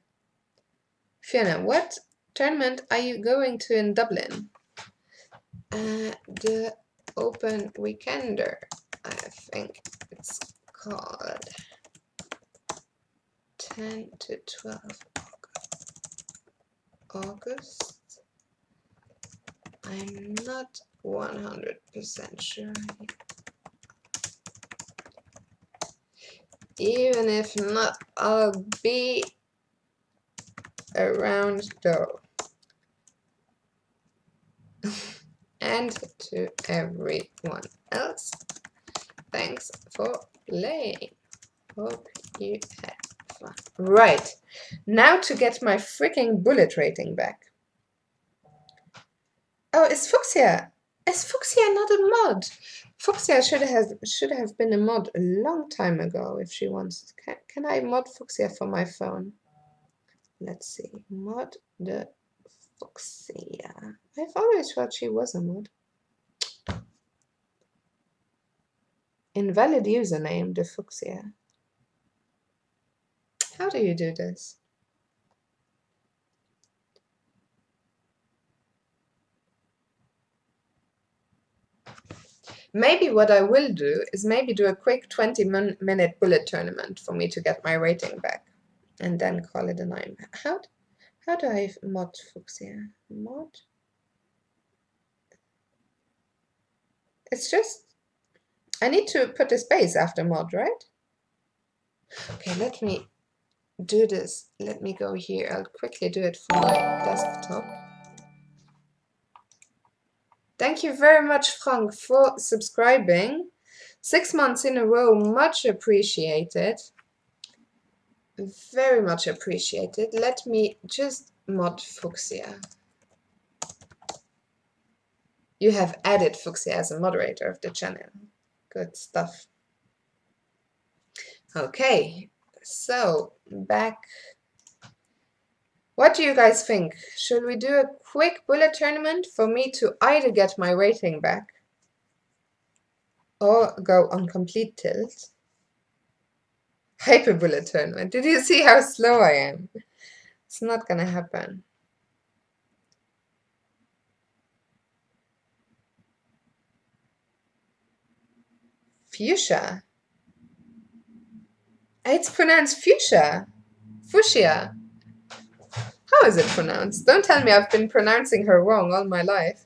Fiona, what tournament are you going to in Dublin? The Open Weekender, I think it's called. 10 to 12 August. I'm not 100% sure. Even if not, I'll be around though. And to everyone else, thanks for playing. Hope you had fun. Right, now to get my freaking bullet rating back. Oh, is Fuchsia? Is Fuchsia not a mod? Fuchsia should have been a mod a long time ago if she wants. Can I mod Fuchsia for my phone? Let's see. Mod the Fuchsia. I've always thought she was a mod. Invalid username, the Fuchsia. How do you do this? Maybe what I will do is maybe do a quick 20-minute bullet tournament for me to get my rating back. And then call it a 9. How do I mod Fuchsia? Mod? It's just... I need to put a space after mod, right? Okay, let me do this. Let me go here. I'll quickly do it for my desktop. Thank you very much, Frank, for subscribing. 6 months in a row, much appreciated. Very much appreciated. Let me just mod Fuchsia. You have added Fuchsia as a moderator of the channel. Good stuff. Okay, so back. What do you guys think? Should we do a quick bullet tournament for me to either get my rating back or go on complete tilt? Hyper bullet tournament. Did you see how slow I am? It's not gonna happen. Fuchsia. It's pronounced fuchsia. Fuchsia. How is it pronounced? Don't tell me I've been pronouncing her wrong all my life.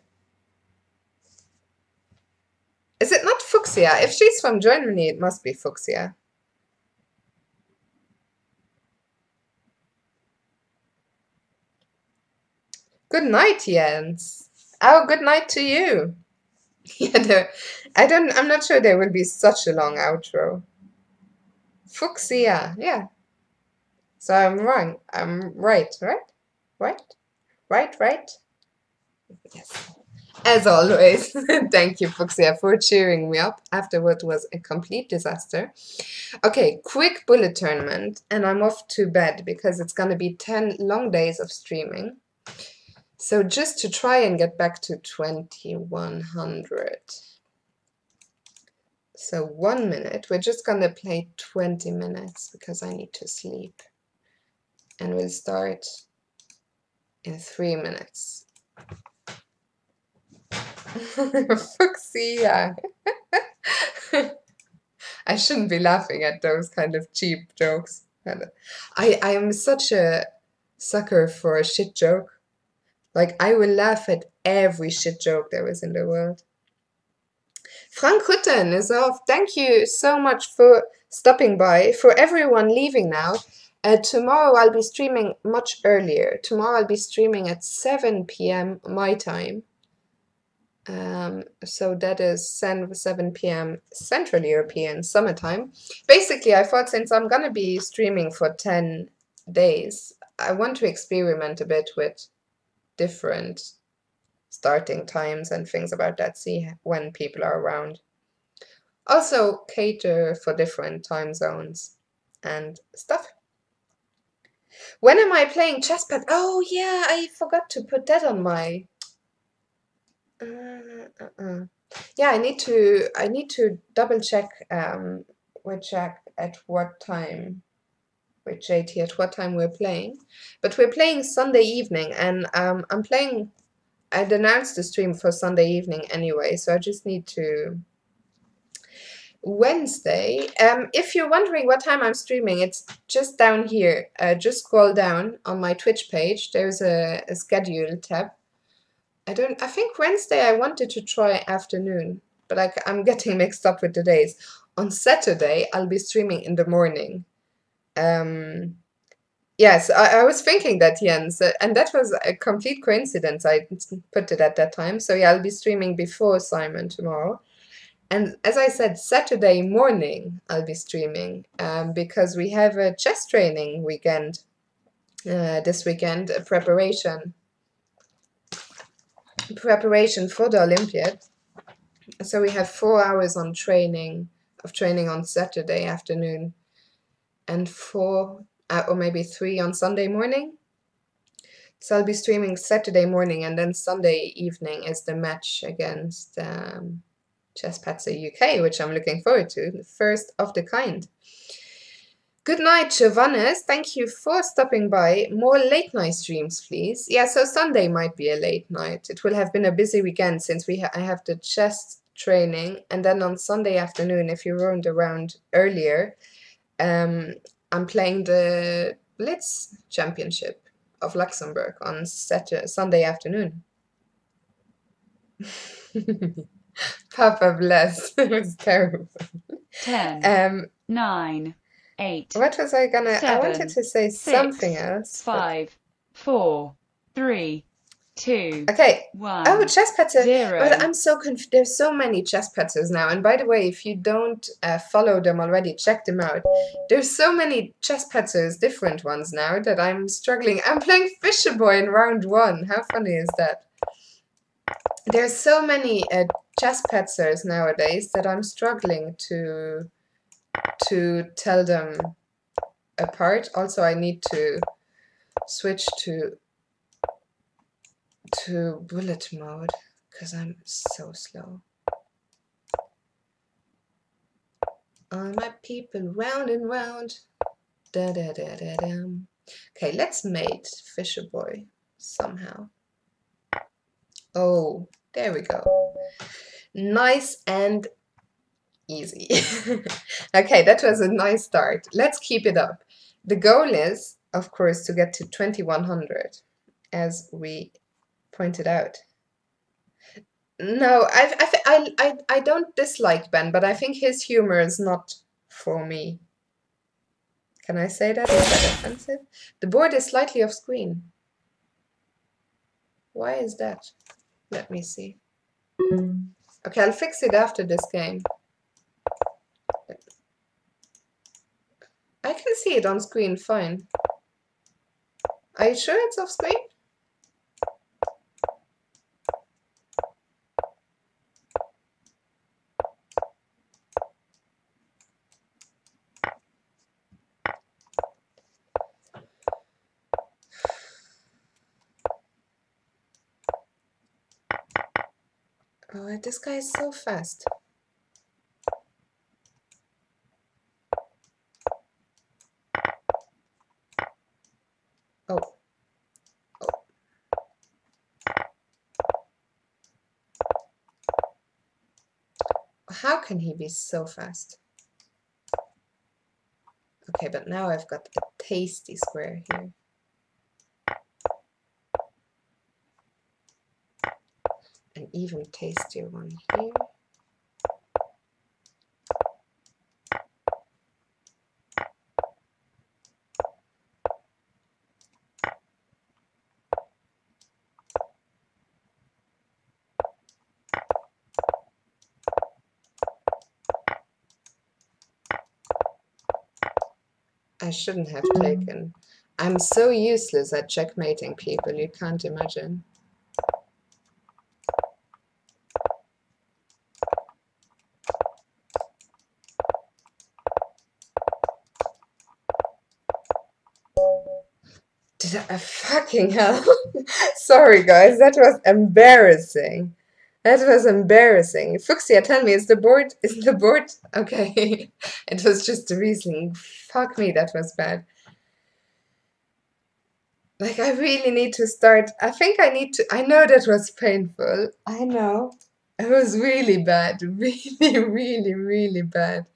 Is it not Fuchsia? If she's from Germany, it must be Fuchsia. Good night, Jens. Oh, good night to you. Yeah, I'm not sure there will be such a long outro. Fuchsia, yeah. So I'm wrong. I'm right, right? Right? Right, right? Yes. As always, thank you, Fuchsia, for cheering me up after what was a complete disaster. Okay, quick bullet tournament, and I'm off to bed because it's going to be 10 long days of streaming. So just to try and get back to 2100. So 1 minute. We're just going to play 20 minutes because I need to sleep. And we'll start in 3 minutes. Fuchsia. I shouldn't be laughing at those kind of cheap jokes. I am such a sucker for a shit joke. Like, I will laugh at every shit joke there is in the world. Frank Hutten is off. Thank you so much for stopping by. For everyone leaving now, tomorrow I'll be streaming much earlier. Tomorrow I'll be streaming at 7 p.m. my time. So that is 7 p.m. Central European summertime. Basically, I thought since I'm gonna be streaming for 10 days, I want to experiment a bit with different starting times and things about that, see when people are around. Also cater for different time zones and stuff. When am I playing chesspad? Oh yeah, I forgot to put that on my... Yeah, I need to double check with Jack at what time, with JT at what time we're playing. But we're playing Sunday evening, and I'd announced the stream for Sunday evening anyway, so I just need to... Wednesday. If you're wondering what time I'm streaming, it's just down here. Just scroll down on my Twitch page. There's a schedule tab. I think Wednesday I wanted to try afternoon, but I'm getting mixed up with the days. on Saturday, I'll be streaming in the morning. Yes, I was thinking that, Jens, and that was a complete coincidence. I put it at that time. So yeah, I'll be streaming before Simon tomorrow. And as I said, Saturday morning I'll be streaming because we have a chess training weekend this weekend, preparation for the Olympiad. So we have 4 hours on training on Saturday afternoon, and 4 or maybe 3 on Sunday morning. So I'll be streaming Saturday morning, and then Sunday evening is the match against Chess Patzer UK, which I'm looking forward to, the first of the kind. Good night, Giovannes. Thank you for stopping by. More late night streams, please. Yeah, so Sunday might be a late night. It will have been a busy weekend since I have the chess training, and then on Sunday afternoon, if you weren't around earlier, I'm playing the Blitz Championship of Luxembourg on Sunday afternoon. Papa bless. It was terrible. 10, 9, 8. What was I gonna? 7, I wanted to say 6, something else. 5, 4, 3, 2, Okay. 1. Oh, chess patter. 0. But I'm so confused. There's so many chess patters now. And by the way, if you don't follow them already, check them out. There's so many chess patters, different ones now, that I'm struggling. I'm playing Fisher Boy in round 1. How funny is that? There's so many chess patters nowadays that I'm struggling to tell them apart. Also, I need to switch to bullet mode because I'm so slow. All my people round and round. Da da da da da. Okay, let's mate Fisher Boy somehow. Oh, there we go. Nice and easy. Okay, that was a nice start. Let's keep it up. The goal is, of course, to get to 2100, as we pointed out. No, I don't dislike Ben, but I think his humor is not for me. Can I say that? Is that offensive? The board is slightly off screen. Why is that? Let me see. Okay, I'll fix it after this game. I can see it on screen fine. Are you sure it's off screen? Oh, this guy is so fast. Oh. Oh. How can he be so fast? Okay, but now I've got a tasty square here. An even tastier one here. I shouldn't have taken. I'm so useless at checkmating people, you can't imagine. Did I fucking hell? Sorry guys, that was embarrassing. That was embarrassing. Fuchsia, tell me, is the board okay? It was just a Riesling. Fuck me, that was bad. Like, I really need to start. I think I need to. I know that was painful. I know. It was really bad. Really, really, really bad.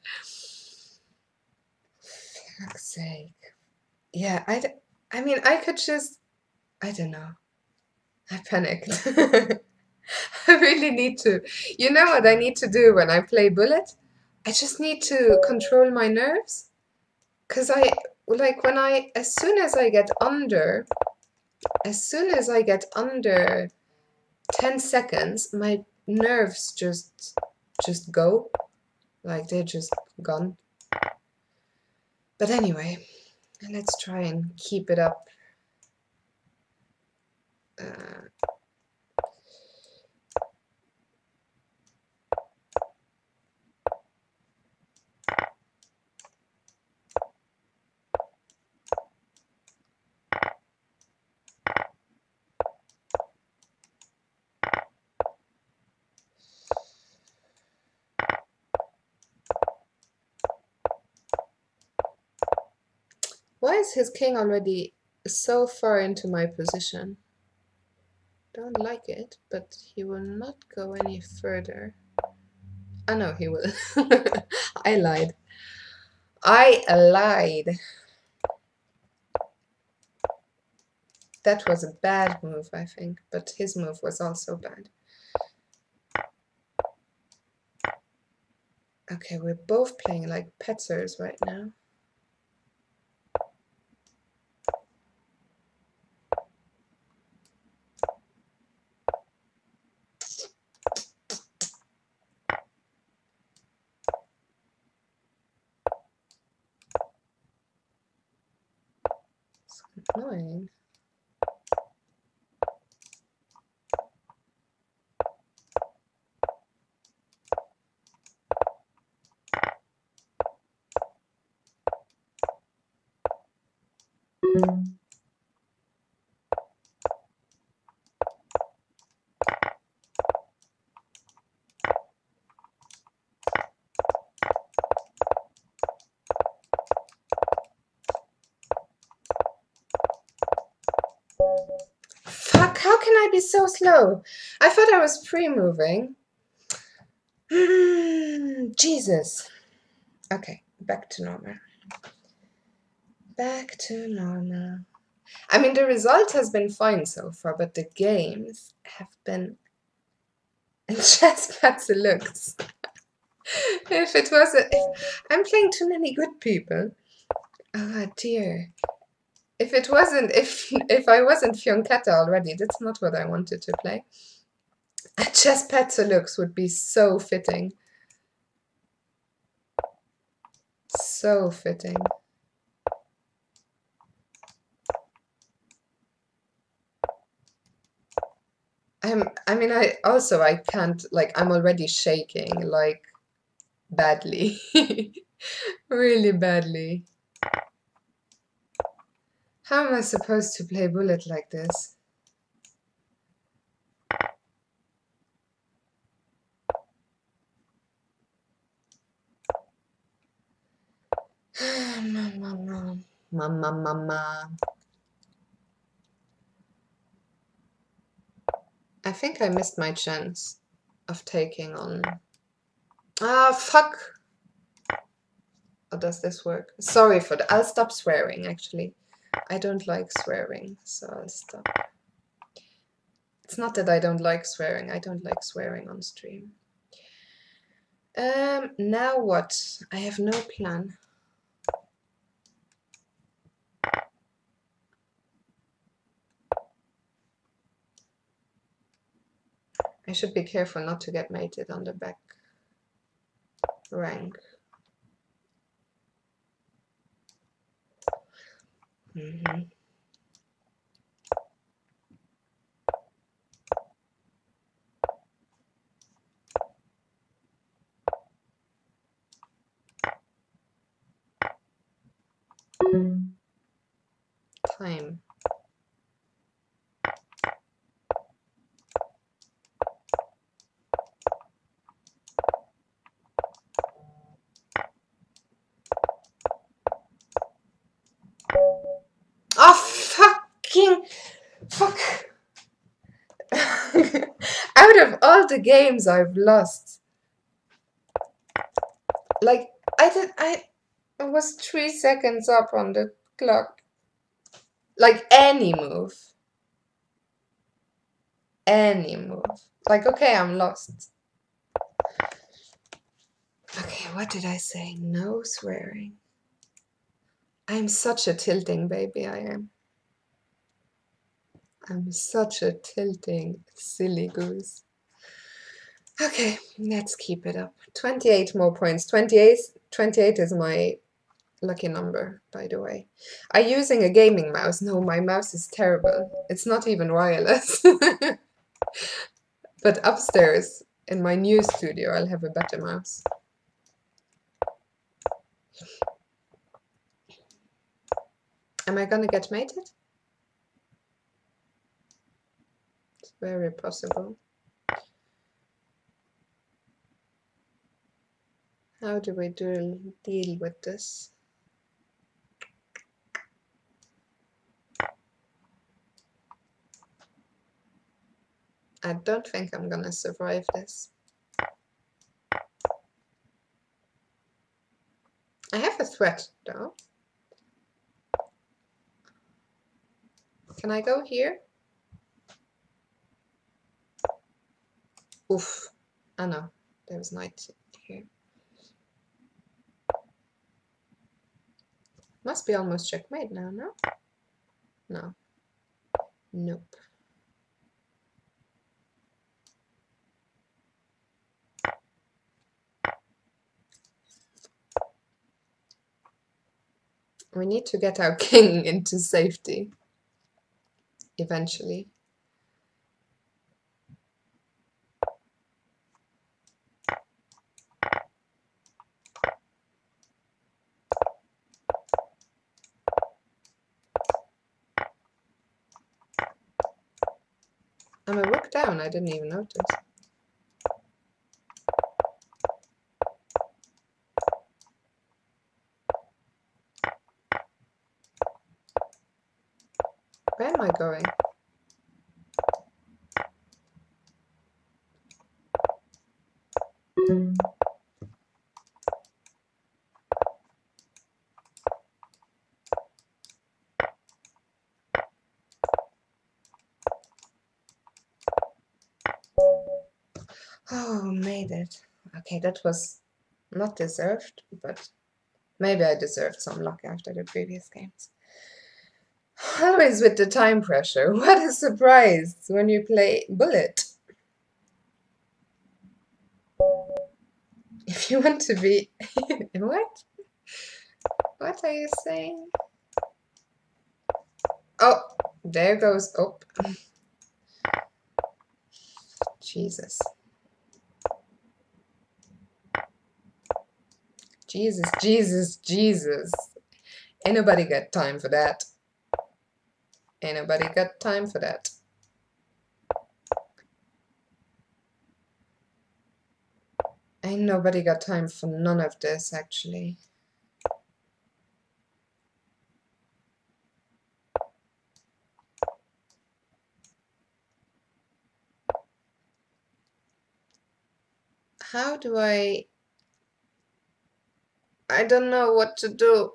For fuck's sake. Yeah, I mean, I could just. I don't know. I panicked. I really need to. You know what I need to do when I play Bullet? I just need to control my nerves. Because like, as soon as I get under 10 seconds, my nerves just go. Like, they're just gone. But anyway, let's try and keep it up. Why is his king already so far into my position? Don't like it, but he will not go any further. Oh no, he will. I lied. I lied. That was a bad move, I think, but his move was also bad. Okay, we're both playing like petzers right now. It's annoying. Fuck, how can I be so slow? I thought I was pre-moving. Jesus. Okay, back to normal. Back to normal. I mean, the result has been fine so far, but the games have been just bad looks. If I'm playing too many good people. Oh dear. If I wasn't Fioncetta already, that's not what I wanted to play. A chess Petzalux would be so fitting. So fitting. I can't, like, I'm already shaking, like, badly. Really badly. How am I supposed to play bullet like this? Mama. I think I missed my chance of taking on... Ah, fuck! How does this work? Sorry for that. I'll stop swearing, actually. I don't like swearing, so I'll stop. It's not that I don't like swearing. I don't like swearing on stream. Now what? I have no plan. I should be careful not to get mated on the back rank. Time. Oh, fucking... Fuck! Out of all the games I've lost, like, I was 3 seconds up on the clock. Like, any move. Any move. Like, okay, I'm lost. Okay, what did I say? No swearing. I'm such a tilting baby, I am. I'm such a tilting silly goose. Okay, let's keep it up. 28 more points. 28 is my lucky number, by the way. Are you using a gaming mouse? No, my mouse is terrible. It's not even wireless. But upstairs, in my new studio, I'll have a better mouse. Am I gonna get mated? It's very possible. How do we deal with this? I don't think I'm gonna survive this. I have a threat, though. Can I go here? Oof. Oh no, there was knight here. Must be almost checkmate now, no? No. Nope. We need to get our king into safety. Eventually. I'm a rook down, I didn't even notice. Where am I going? Oh, made it. Okay, that was not deserved, but maybe I deserved some luck after the previous games. Always with the time pressure. What a surprise when you play Bullet. If you want to be... What? What are you saying? Oh, there goes... Oh. Jesus. Jesus, Jesus, Jesus. Ain't nobody got time for that. Ain't nobody got time for that. Ain't nobody got time for none of this, actually. How do I don't know what to do.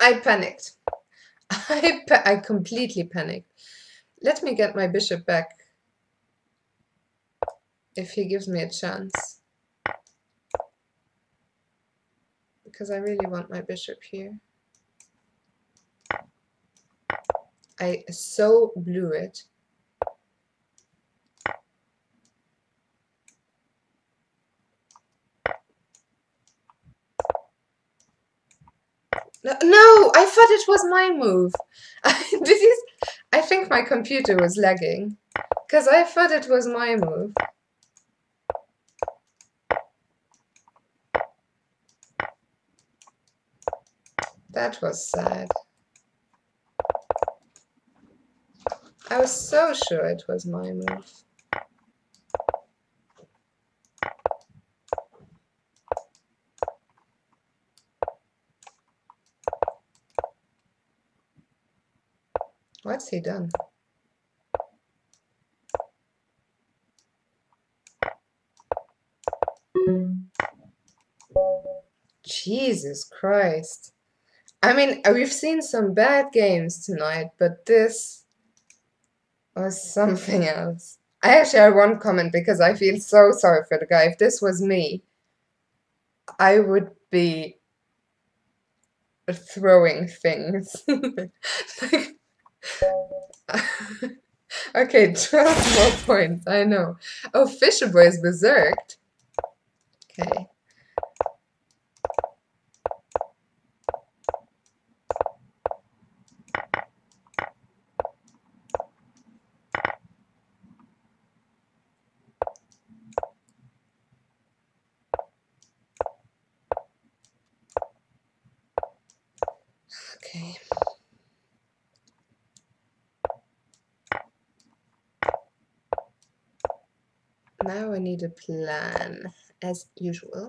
I panicked. I completely panicked. Let me get my bishop back. If he gives me a chance. Because I really want my bishop here. I so blew it. No, I thought it was my move. I think my computer was lagging. Because I thought it was my move. That was sad. I was so sure it was my move. What's he done? Jesus Christ. I mean, we've seen some bad games tonight, but this was something else. I actually have one comment because I feel so sorry for the guy. If this was me, I would be throwing things. Like, okay, 12 more points, I know. Oh, Fisher Boy's berserked. Okay. Okay. Now I need a plan, as usual.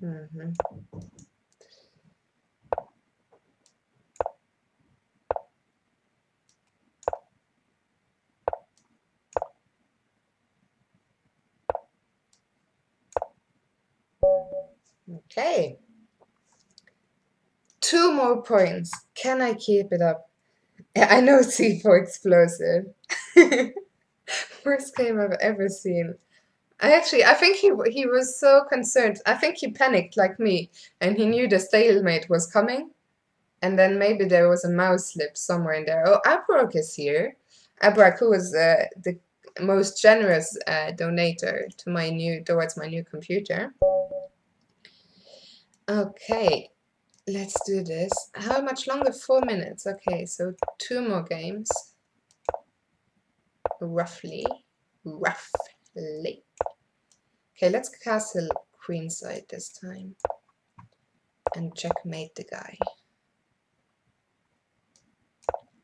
Mm-hmm. Okay. 2 more points. Can I keep it up? Yeah, I know C4 explosive. Worst game I've ever seen. I think he was so concerned. I think he panicked like me, and he knew the stalemate was coming. And then maybe there was a mouse slip somewhere in there. Oh, Abrok is here. Abrok, who was the most generous donator to towards my new computer. Okay, let's do this. How much longer? 4 minutes. Okay, so 2 more games. Roughly. Roughly. Okay, let's castle queenside this time. And checkmate the guy.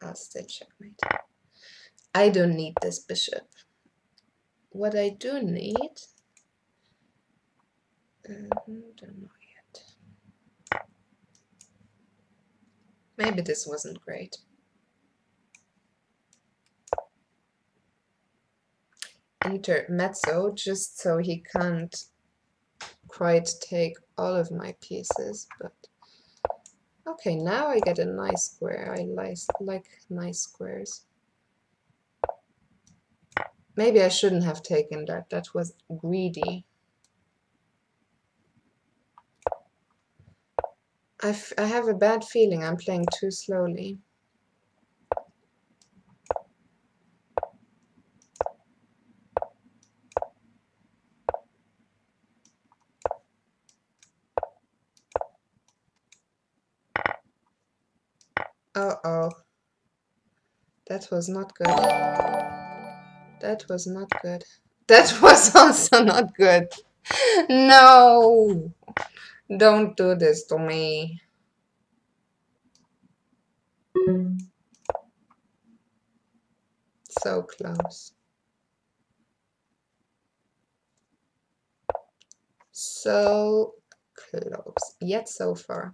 I'll still checkmate. I don't need this bishop. What I do need... don't know yet. Maybe this wasn't great. Intermezzo, just so he can't quite take all of my pieces, but... Okay, now I get a nice square. I like nice squares. Maybe I shouldn't have taken that. That was greedy. I have a bad feeling I'm playing too slowly. Uh-oh. That was not good. That was not good. That was also not good. No! Don't do this to me. So close. So close. Yet so far.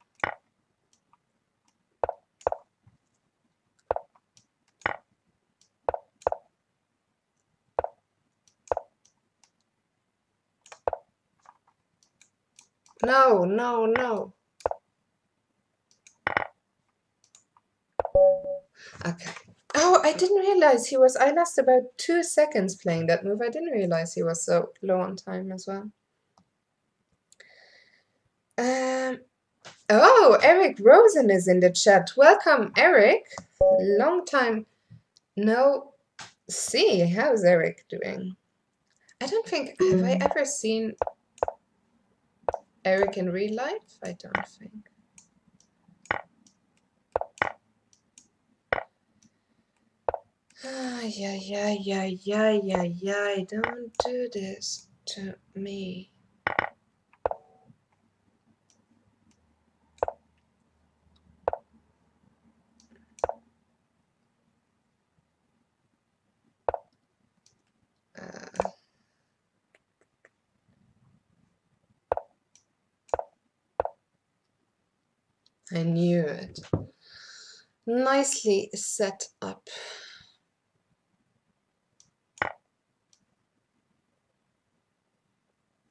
No, no, no. Okay. Oh, I didn't realize he was... I lost about 2 seconds playing that move. I didn't realize he was so low on time as well. Oh, Eric Rosen is in the chat. Welcome, Eric. Long time no see. How's Eric doing? I don't think... Have I ever seen Eric in real life? I don't think. Yeah. Don't do this to me. I knew it. Nicely set up.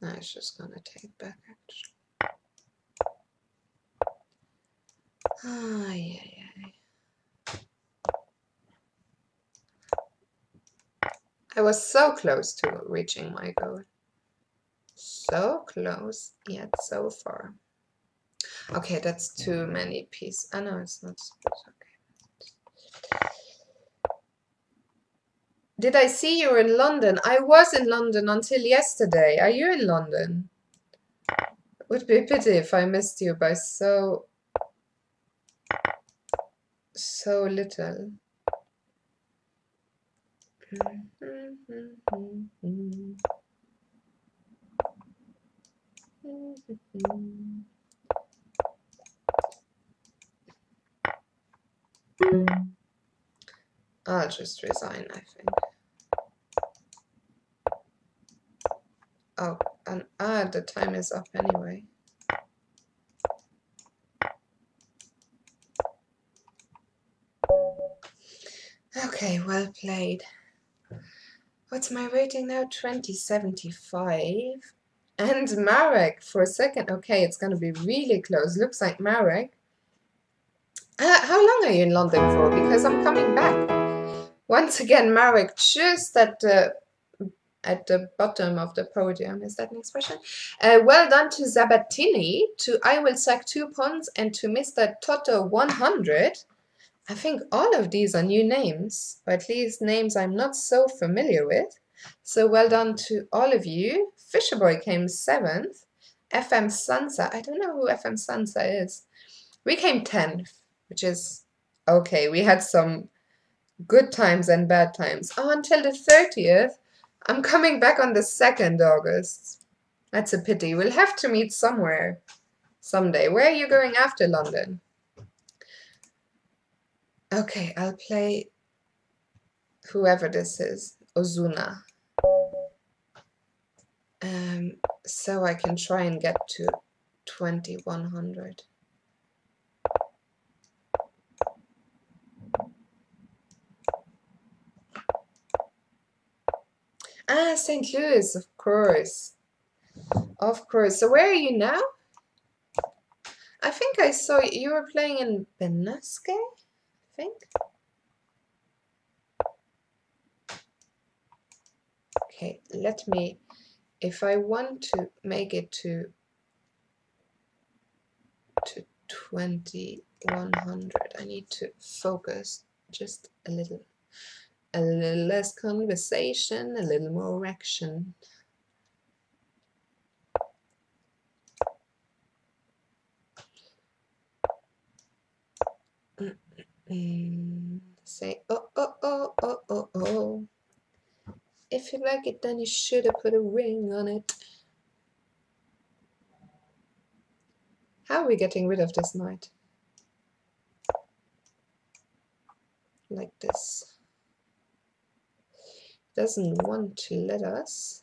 No, it's just gonna take back actually. Yeah. I was so close to reaching my goal. So close, yet so far. Okay, that's too many pieces. Oh no, it's not. Okay. Did I see you in London? I was in London until yesterday. Are you in London? It would be a pity if I missed you by so little. I'll just resign, I think. Oh, and the time is up anyway. Okay, well played. What's my rating now? 2075. And Marek for a second. Okay, it's gonna be really close. Looks like Marek. How long are you in London for? Because I'm coming back. Once again, Marek just at the bottom of the podium. Is that an expression? Well done to Zabatini, to I Will Sack 2 Pawns, and to Mr. Toto 100. I think all of these are new names, or at least names I'm not so familiar with. So well done to all of you. Fisherboy came 7th. FM Sansa, I don't know who FM Sansa is. We came 10th, which is okay. We had some good times and bad times. Oh, until the 30th. I'm coming back on the 2nd August. That's a pity. We'll have to meet somewhere someday. Where are you going after London? Okay, I'll play whoever this is, Ozuna. So I can try and get to 2100. Ah, St. Louis, of course. Of course. So where are you now? I think I saw you were playing in Benasque, I think. Okay, let me, if I want to make it to 2100, I need to focus just a little less conversation, a little more action. Say, oh, oh, oh, oh, oh, oh. If you like it, then you should have put a ring on it. How are we getting rid of this knight? Like this. Doesn't want to let us,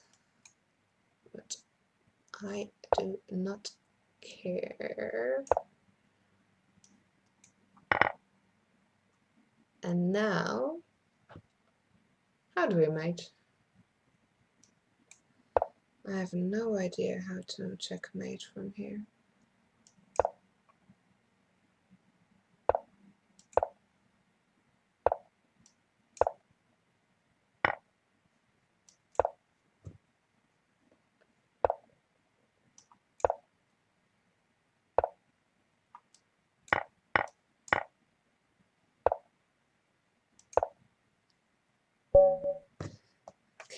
but I do not care. And now, how do we mate? I have no idea how to checkmate from here.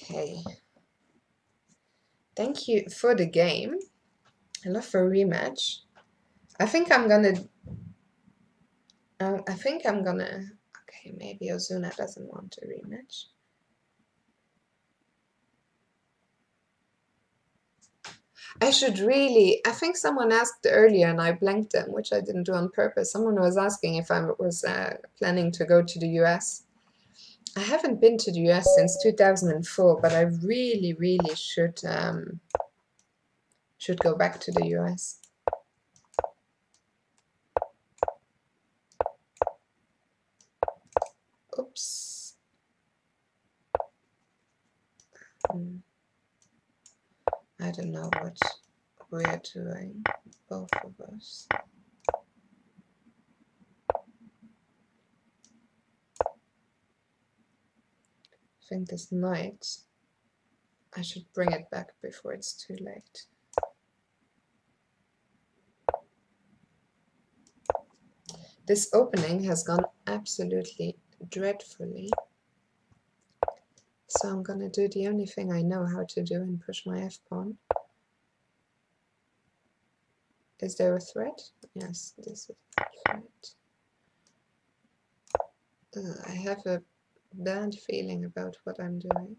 Okay. Thank you for the game. I love for a rematch. I think I'm gonna. Okay, maybe Ozuna doesn't want a rematch. I should really. I think someone asked earlier and I blanked them, which I didn't do on purpose. Someone was asking if I was planning to go to the US. I haven't been to the US since 2004, but I really, really should go back to the US. Oops. I don't know what we're doing, both of us. I think this night I should bring it back before it's too late. This opening has gone absolutely dreadfully. So I'm gonna do the only thing I know how to do and push my f-pawn. Is there a threat? Yes, this is a threat. I have a bad feeling about what I'm doing.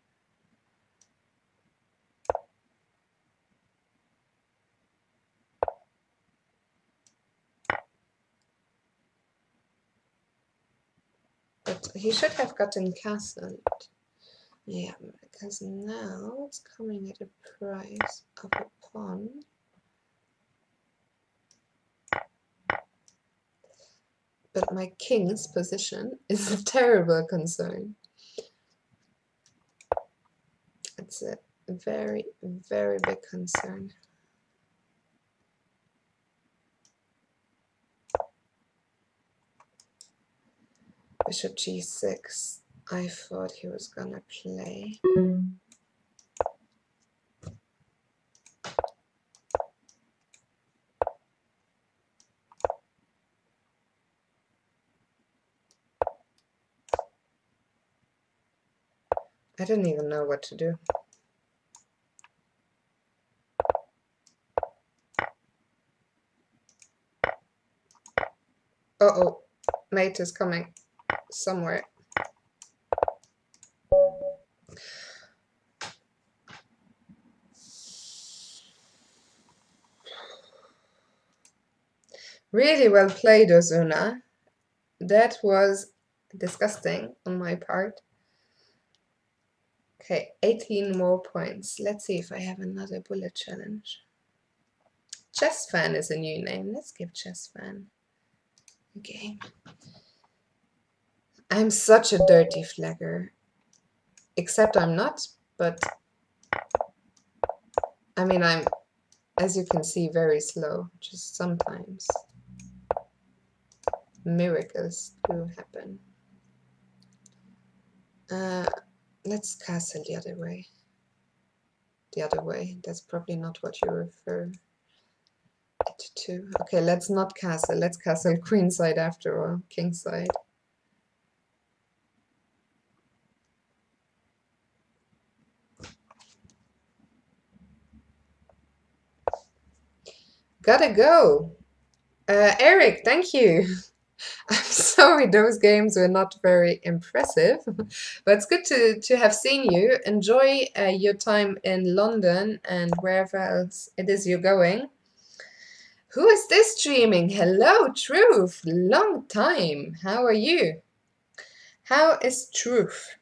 But he should have gotten castled. Yeah, because now it's coming at a price of a pawn. But my king's position is a terrible concern. It's a very, very big concern. Bishop g6. I thought he was gonna play. I don't even know what to do. Uh-oh, mate is coming somewhere. Really well played, Ozuna. That was disgusting on my part. Okay, 18 more points. Let's see if I have another bullet challenge. Chess Fan is a new name. Let's give Chess Fan a game. I'm such a dirty flagger. Except I'm not, but I mean, I'm, as you can see, very slow. Just sometimes miracles do happen. Let's castle the other way. The other way. That's probably not what you refer it to. Okay, let's not castle. Let's castle queenside after all. Kingside. Gotta go. Eric, thank you. I'm sorry those games were not very impressive, but it's good to have seen you. Enjoy your time in London and wherever else it is you're going. Who is this streaming? Hello, Truth. Long time. How are you? How is Truth?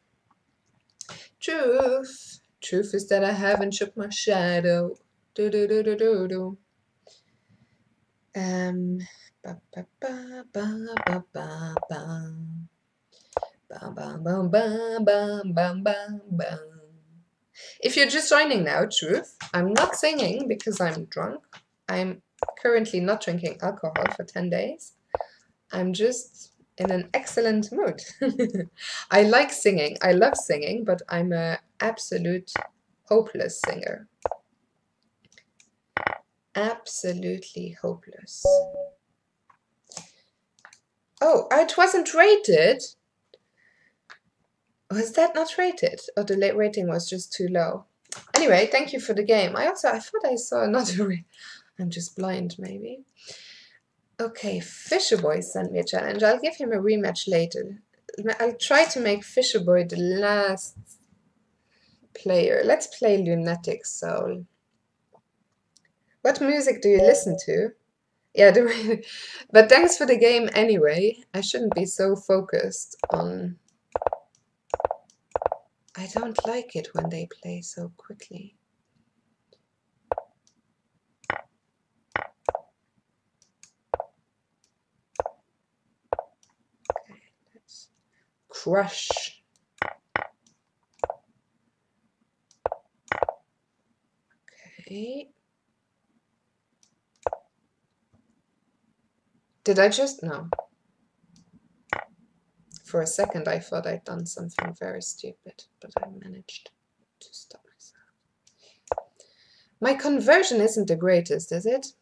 Truth. Truth is that I haven't shook my shadow. Do do do do do do. Ba ba ba ba ba ba ba. Bam, bam, bam, bam, bam, bam, bam, bam. If you're just joining now, Truth, I'm not singing because I'm drunk. I'm currently not drinking alcohol for 10 days. I'm just in an excellent mood. I like singing. I love singing, but I'm an absolute hopeless singer. Absolutely hopeless. Oh, it wasn't rated. Was that not rated? Or the late rating was just too low? Anyway, thank you for the game. I thought I saw another. I'm just blind, maybe. Okay, Fisherboy sent me a challenge. I'll give him a rematch later. I'll try to make Fisherboy the last player. Let's play Lunatic Soul. What music do you listen to? Yeah, but thanks for the game anyway. I shouldn't be so focused on... I don't like it when they play so quickly. Okay, let's crush. 8. Did I just? No. For a second I thought I'd done something very stupid, but I managed to stop myself. My conversion isn't the greatest, is it?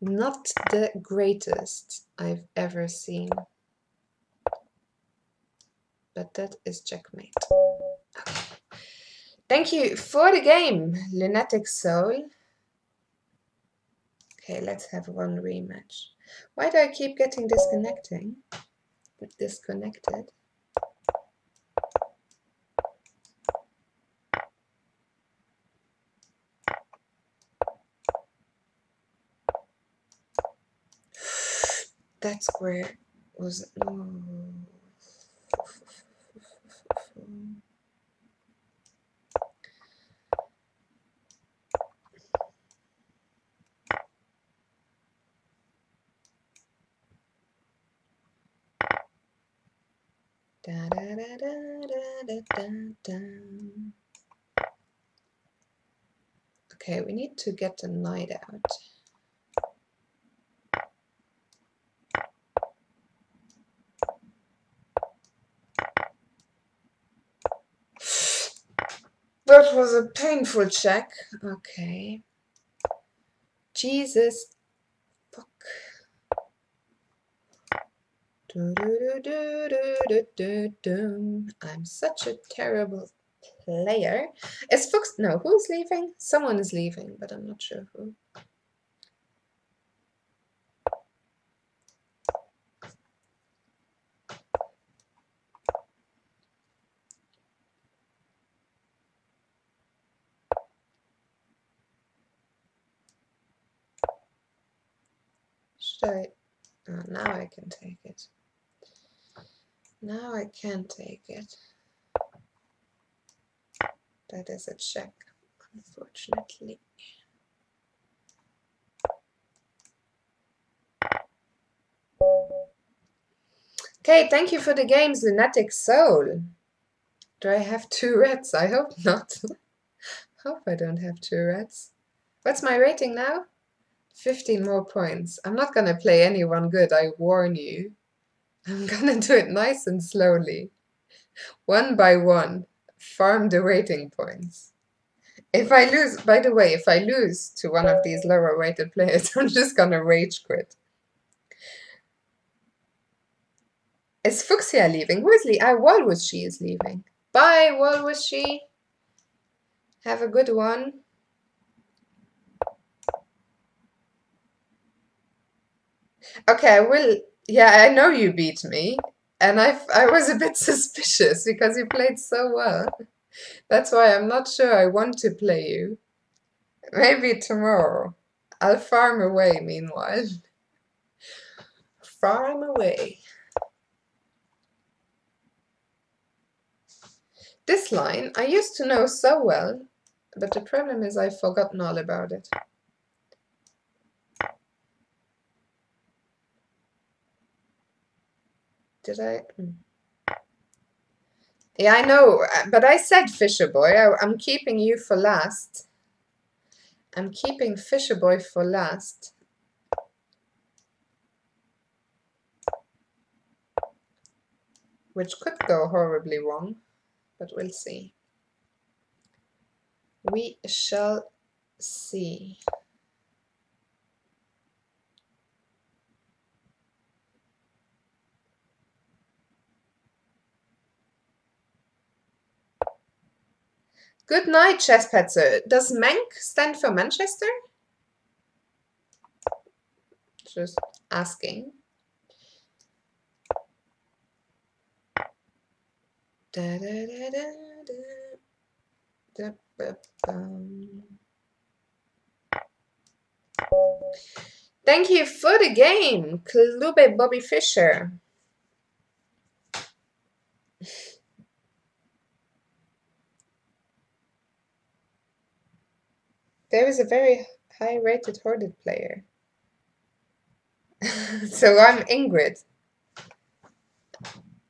Not the greatest I've ever seen. But that is checkmate. Okay. Thank you for the game, Lunatic Soul. Okay, let's have one rematch. Why do I keep getting disconnected? That square was no. Da, da, da, da, da, da. Okay, we need to get the knight out. That was a painful check. Okay. Jesus. Fuck. I'm such a terrible player. Is Fuchs? No, who's leaving? Someone is leaving, but I'm not sure who. Should I? Oh, now I can take it. Now I can take it. That is a check, unfortunately. Okay, thank you for the games, Lunatic Soul. Do I have 2 reds? I hope not. Hope I don't have 2 reds. What's my rating now? 15 more points. I'm not gonna play anyone good, I warn you. I'm gonna do it nice and slowly. 1 by 1. Farm the rating points. If I lose, by the way, if I lose to one of these lower rated players, I'm just gonna rage quit. Is Fuchsia leaving? Who is leaving? Walrus-She is leaving. Bye, Walrus-She. Have a good one. Okay, I will. Yeah, I know you beat me. And I was a bit suspicious because you played so well. That's why I'm not sure I want to play you. Maybe tomorrow. I'll farm away meanwhile. Farm away. This line I used to know so well, but the problem is I've forgotten all about it. Did I? Yeah, I know, but I said Fisher Boy. I'm keeping you for last. I'm keeping Fisher Boy for last. Which could go horribly wrong, but we'll see. We shall see. Good night, Chespetzer. Does Mank stand for Manchester? Just asking. Da, da, da, da, da, da, Thank you for the game, Klube Bobby Fischer. There is a very high-rated Hoarded player. So I'm Ingrid.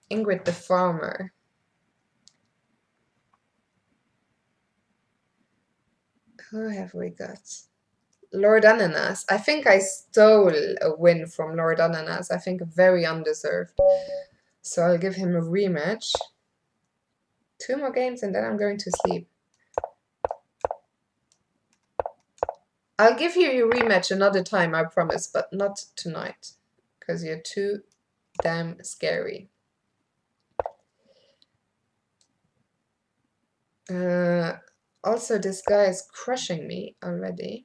Ingrid the farmer. Who have we got? Lord Ananas. I think I stole a win from Lord Ananas. I think very undeserved. So I'll give him a rematch. 2 more games and then I'm going to sleep. I'll give you your rematch another time, I promise, but not tonight. Because you're too damn scary. Also, this guy is crushing me already.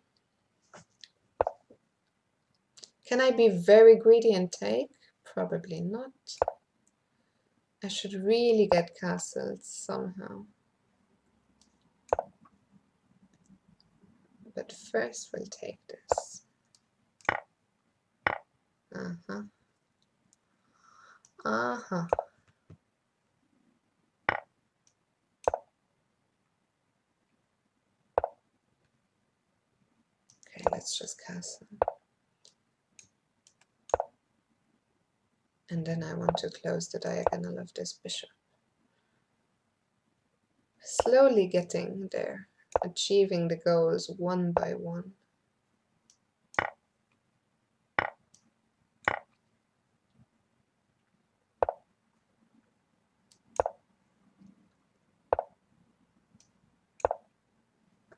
Can I be very greedy and take? Probably not. I should really get castles somehow. But first we'll take this. Uh-huh. Uh-huh. Okay, let's just castle. And then I want to close the diagonal of this bishop. Slowly getting there, achieving the goals one by one.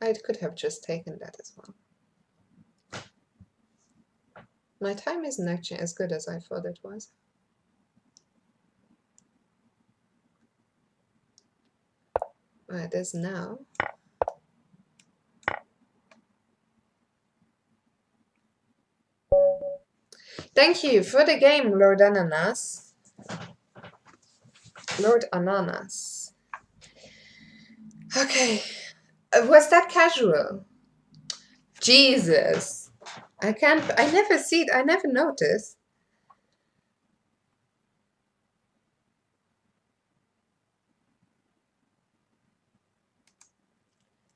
I could have just taken that as well. My time isn't actually as good as I thought it was. Well, it is now. Thank you for the game, Lord Ananas. Lord Ananas. Okay. Was that casual? Jesus. I never see it. I never notice.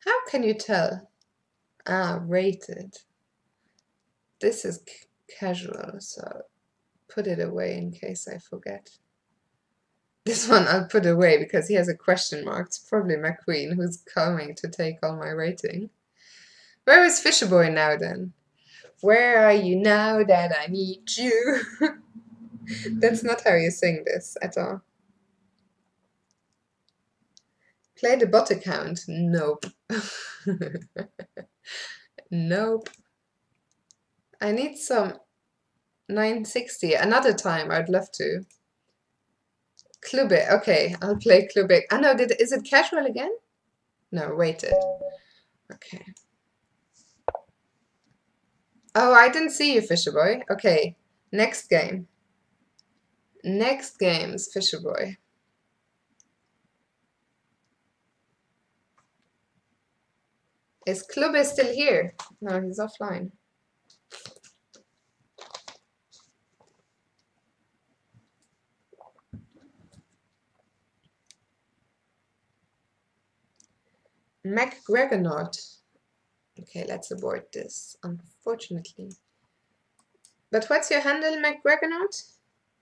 How can you tell? Ah, rated. This is casual, so put it away in case I forget. This one I'll put away because he has a question mark. It's probably my queen who's coming to take all my rating. Where is Fisherboy now then? Where are you now that I need you? That's not how you sing this at all. Play the bot account? Nope. Nope. I need some 960. Another time, I'd love to. Klube. Okay, I'll play Klube. Ah no, is it casual again? No, waited. Okay. Oh, I didn't see you, Fisherboy. Okay, next game. Next game's Fisherboy. Is Klube still here? No, he's offline. McGregornaut. Okay, let's abort this, unfortunately. But what's your handle, McGregornaut?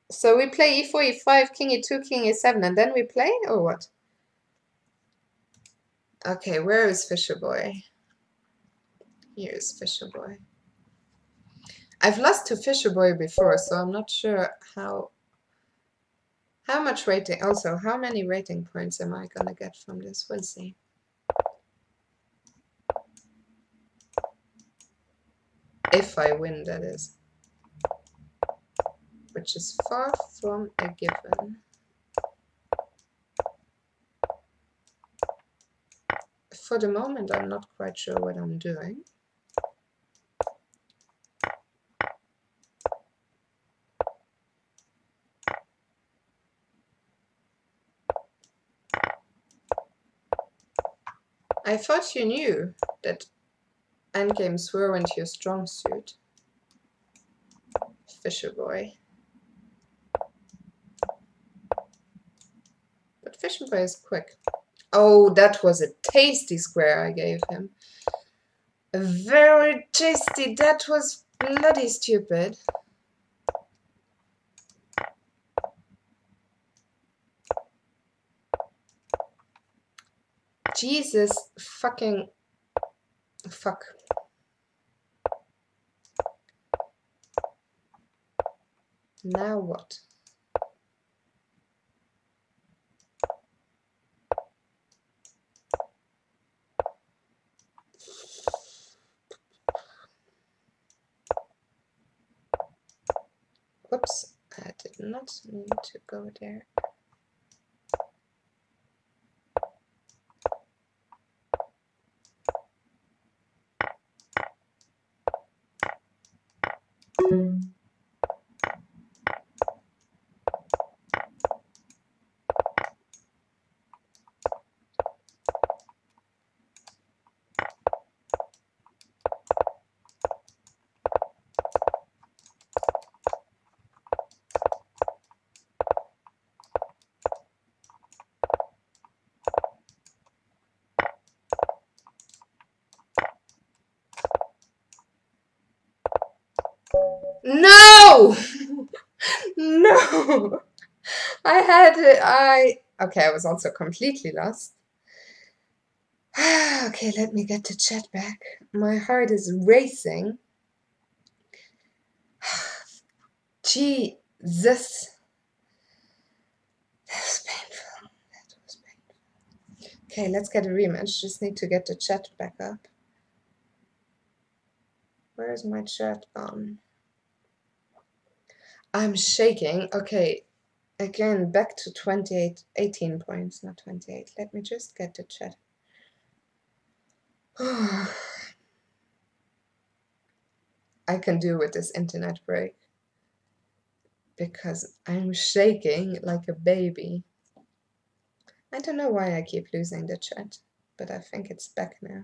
So we play e4, e5, king e2, king e7, and then we play, or what? Okay, where is Fisherboy? Here's Fisherboy. I've lost to Fisherboy before, so I'm not sure how much rating, also, how many rating points am I gonna get from this? We'll see. If I win, that is. Which is far from a given. For the moment, I'm not quite sure what I'm doing. I thought you knew that endgames weren't your strong suit, Fisherboy. But Fisherboy is quick. Oh, that was a tasty square I gave him. Very tasty. That was bloody stupid. Jesus fucking Fuck. Now what? Whoops, I did not need to go there. No! No! Okay, I was also completely lost. Okay, let me get the chat back. My heart is racing. Jesus. That was painful. That was painful. Okay, let's get a rematch. Just need to get the chat back up. Where is my chat gone? I'm shaking. Okay, again, back to 28, 18 points, not 28. Let me just get the chat. I can do with this internet break because I'm shaking like a baby. I don't know why I keep losing the chat, but I think it's back now.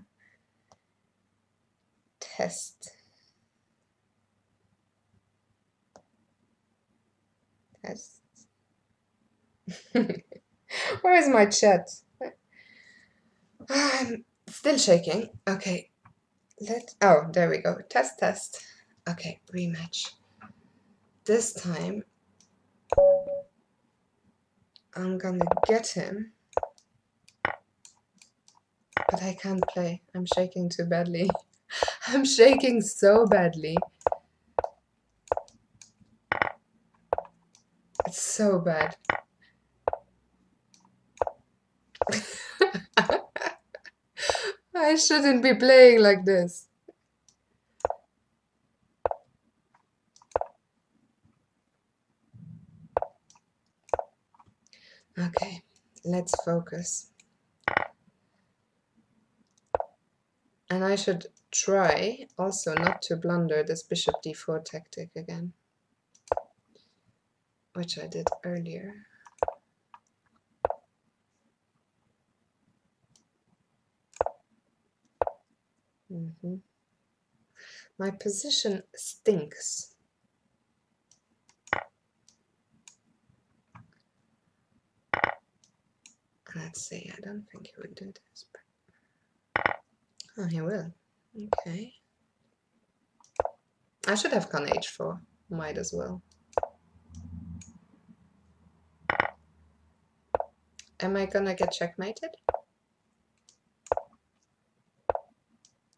Test. Test. Where is my chat? I'm still shaking. Okay. Oh, there we go. Test, test. Okay, rematch. This time, I'm gonna get him. But I can't play. I'm shaking too badly. I'm shaking so badly. It's so bad. I shouldn't be playing like this. Okay, let's focus. And I should try also not to blunder this bishop d4 tactic again, which I did earlier. My position stinks. Let's see, I don't think he would do this. But... oh, he will. Okay. I should have gone h4. Might as well. Am I gonna get checkmated?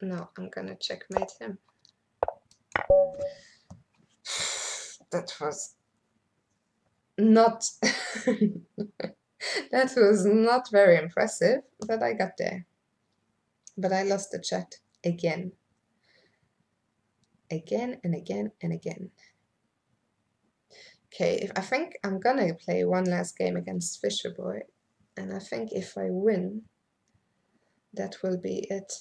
No, I'm gonna checkmate him. That was not that was not very impressive, but I got there. But I lost the chat again. Again and again and again. Okay, I think I'm gonna play one last game against Fisherboy, and I think if I win, that will be it.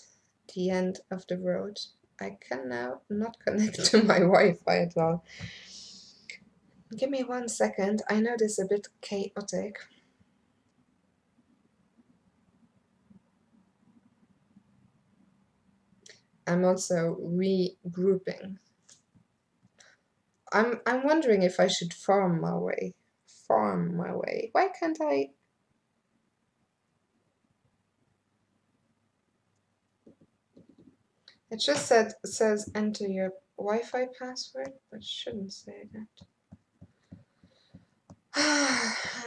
The end of the road. I can now not connect to my Wi-Fi at all. Give me 1 second. I know this is a bit chaotic. I'm also regrouping. I'm wondering if I should farm my way. Farm my way. Why can't I? It just says enter your Wi-Fi password, but it shouldn't say that.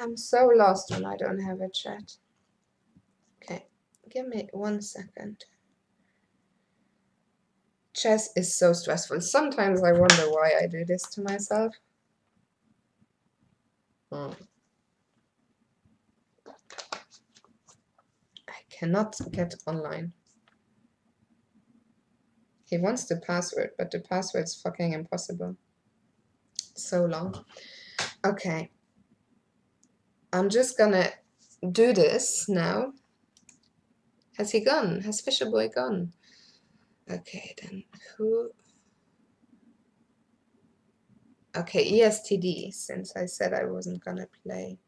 I'm so lost when I don't have a chat. Okay, give me 1 second. Chess is so stressful. Sometimes I wonder why I do this to myself. I cannot get online. He wants the password, but the password's fucking impossible. So long. Okay. I'm just gonna do this now. Has he gone? Has Fisher Boy gone? Okay, then who? Okay, ESTD, since I said I wasn't gonna play.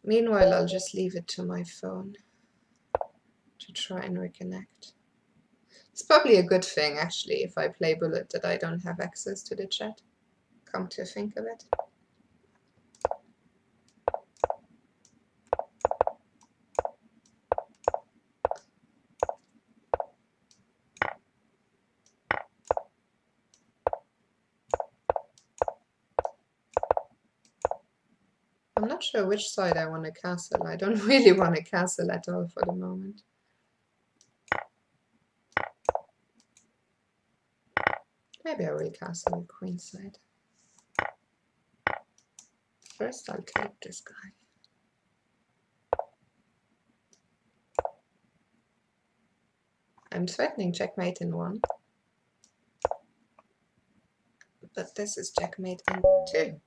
Meanwhile, I'll just leave it to my phone to try and reconnect. It's probably a good thing, actually, if I play Bullet, that I don't have access to the chat. Come to think of it. I'm not sure which side I want to castle. I don't really want to castle at all for the moment. Maybe I will castle queen side. First I'll take this guy. I'm threatening checkmate in 1. But this is checkmate in 2.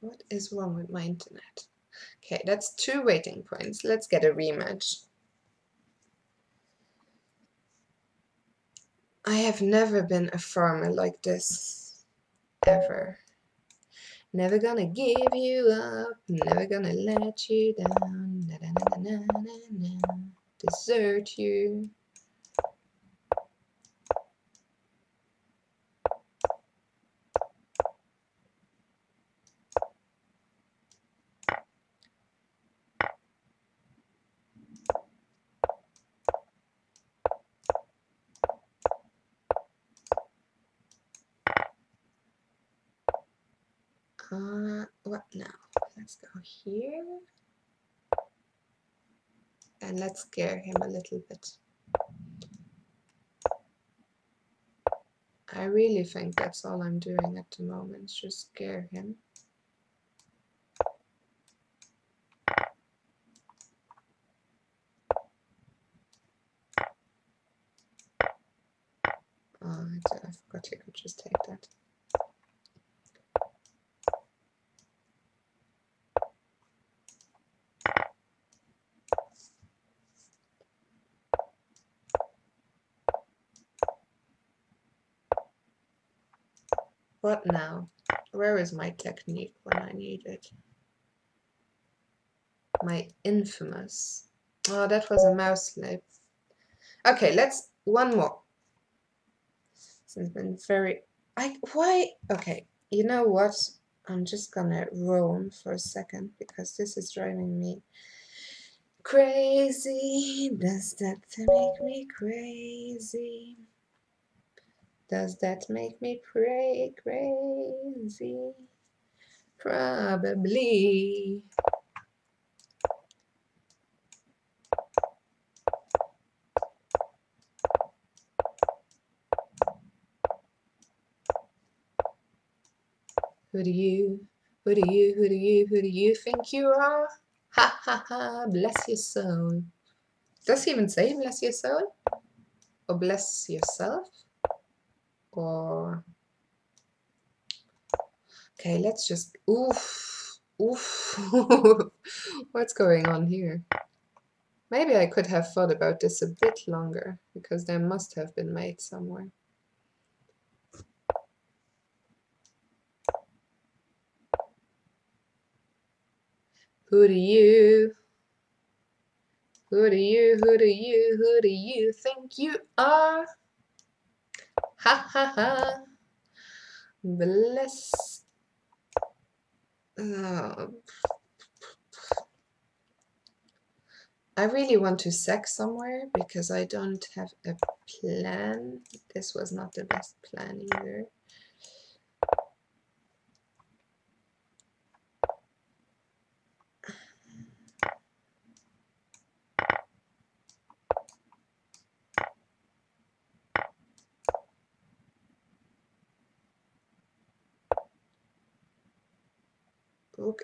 What is wrong with my internet? Okay, that's 2 waiting points. Let's get a rematch. I have never been a farmer like this. Ever. Never gonna give you up. Never gonna let you down. Na, na, na, na, na, na, na. Desert you. What now? Let's go here. And let's scare him a little bit. I really think that's all I'm doing at the moment, just scare him. Oh, I forgot you could just take that. What now? Where is my technique when I need it? My infamous. Oh, that was a mouse slip. Okay, let's one more. This has been very. Why? Okay, you know what? I'm just gonna roam for a second because this is driving me crazy. Does that make me crazy? Does that make me pray crazy? Probably. Who do you think you are? Ha ha ha, bless your soul. Does he even say bless your soul? Or bless yourself? Or... Okay, let's just... Oof. Oof. What's going on here? Maybe I could have thought about this a bit longer, because there must have been mate somewhere. Who do you think you are? Ha ha ha. Bless. I really want to sack somewhere because I don't have a plan. This was not the best plan either.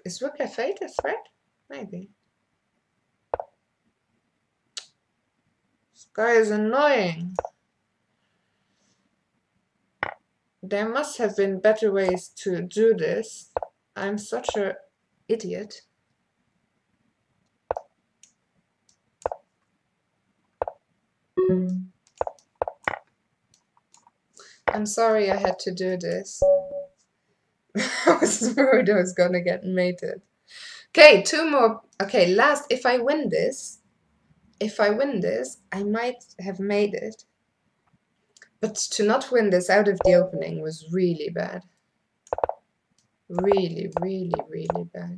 Is Rook F8 a threat? Maybe. This guy is annoying. There must have been better ways to do this. I'm such an idiot. I'm sorry I had to do this. I was worried I was gonna get mated. Okay, 2 more. Okay, last. If I win this, I might have made it. But to not win this out of the opening was really bad. Really, really, really bad.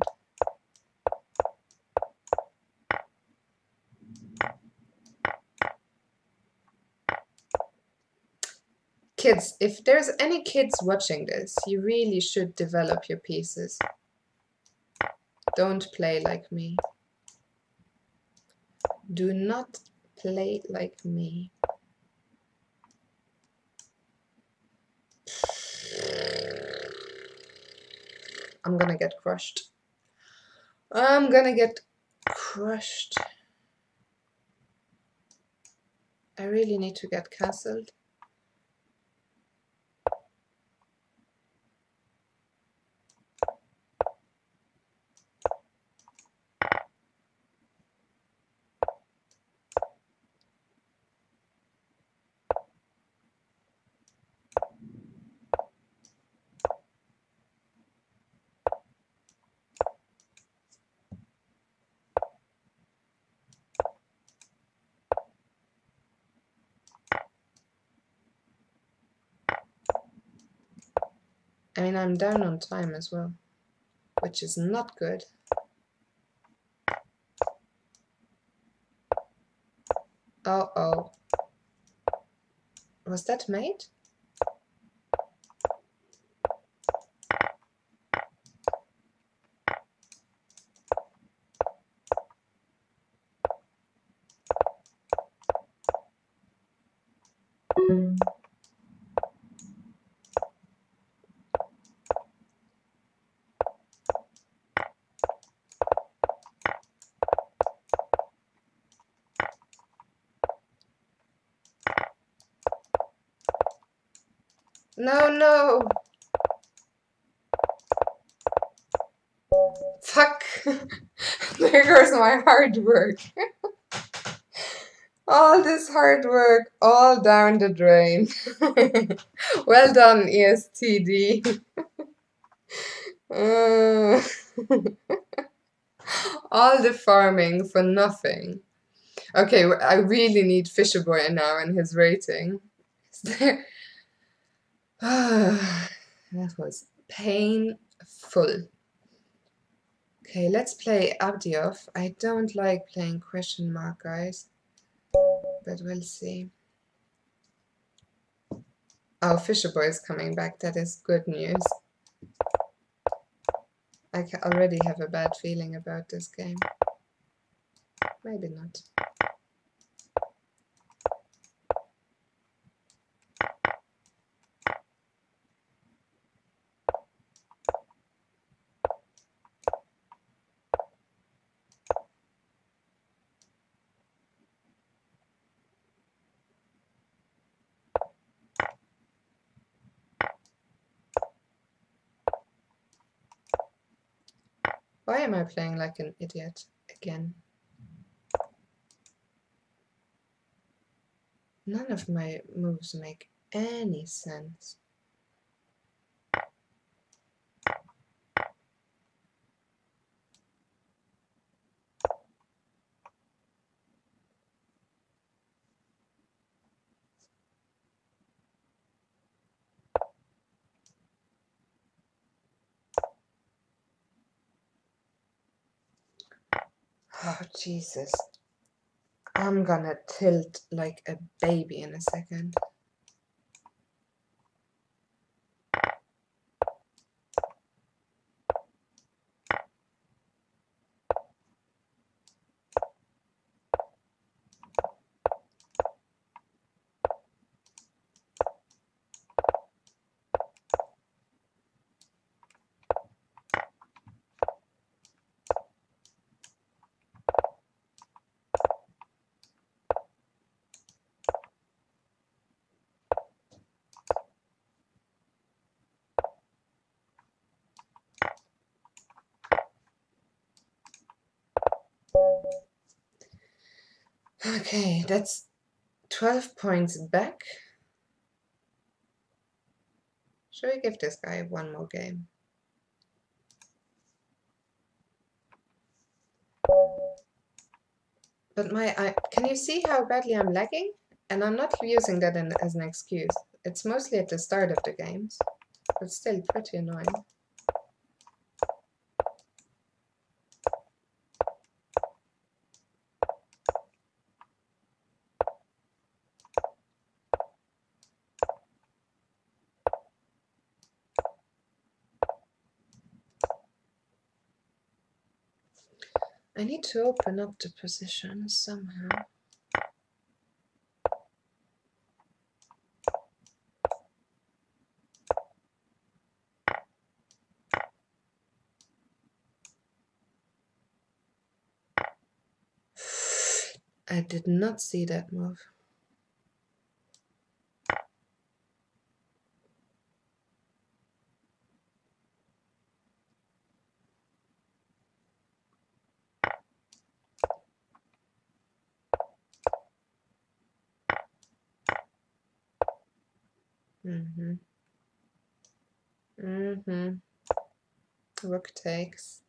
Kids, if there's any kids watching this, you really should develop your pieces. Don't play like me. Do not play like me. I'm gonna get crushed. I'm gonna get crushed. I really need to get castled. I mean, I'm down on time as well, which is not good. Oh. Was that mate? No. Fuck. There goes my hard work. All this hard work, all down the drain. Well done, ESTD. All the farming for nothing. Okay, I really need Fisherboy now and his rating. That was painful. Okay, let's play Abdioff. I don't like playing question mark, guys. But we'll see. Oh, Fisherboy is coming back. That is good news. I already have a bad feeling about this game. Maybe not. Why am I playing like an idiot again? None of my moves make any sense. Oh, Jesus. I'm gonna tilt like a baby in a second. Okay, that's 12 points back. Should we give this guy one more game? But can you see how badly I'm lagging? And I'm not using that as an excuse. It's mostly at the start of the games, but still pretty annoying. I need to open up the position somehow. I did not see that move. Rook takes.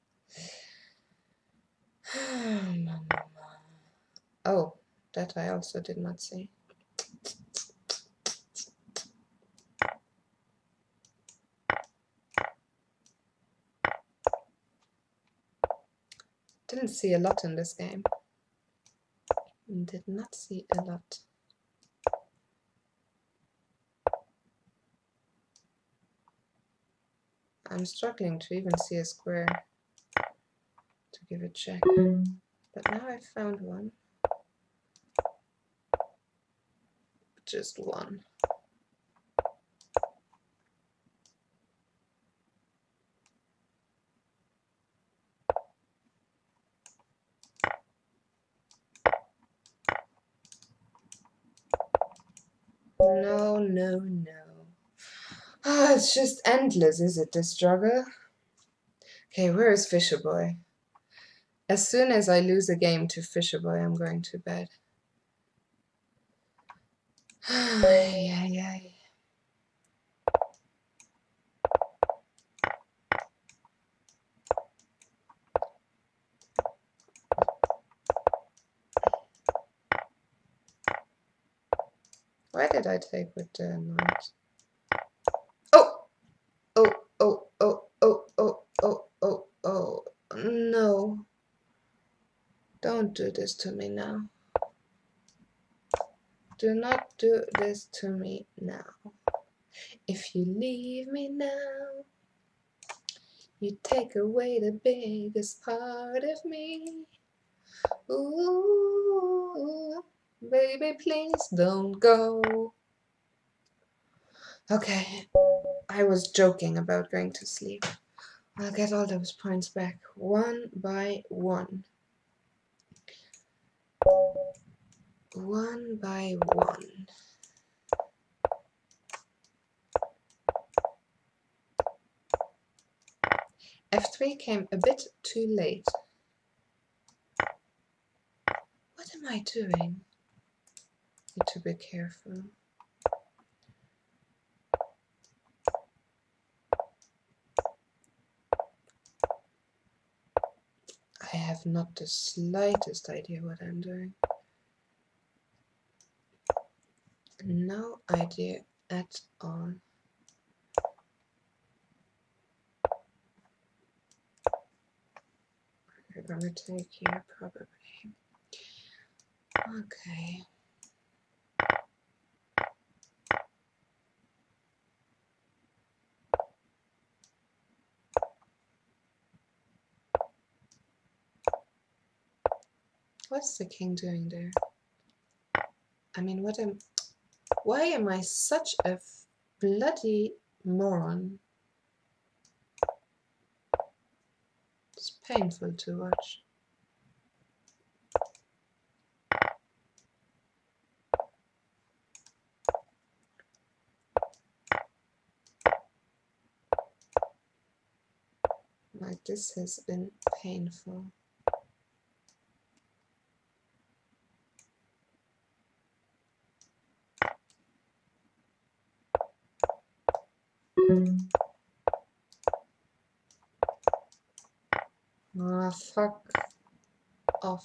Oh, that I also did not see. Didn't see a lot in this game. Did not see a lot. I'm struggling to even see a square to give a check. But now I found one. Just one. No, no, no. Ah, it's just endless, is it, the struggle? Okay, where is Fisher Boy? As soon as I lose a game to Fisher Boy, I'm going to bed. Ay, ay, ay. Why did I take with the knight? Oh! Oh, oh, oh, oh, oh, oh, oh, oh. No. Don't do this to me now. Do not do this to me now. If you leave me now, you take away the biggest part of me. Ooh, baby, please don't go. Okay, I was joking about going to sleep. I'll get all those points back one by one. One by one. F3 came a bit too late. What am I doing? Need to be careful. I have not the slightest idea what I'm doing. No idea at all. We're gonna take here probably. Okay. What's the king doing there? I mean, why am I such a bloody moron? It's painful to watch. Like, this has been painful. Ah, fuck off.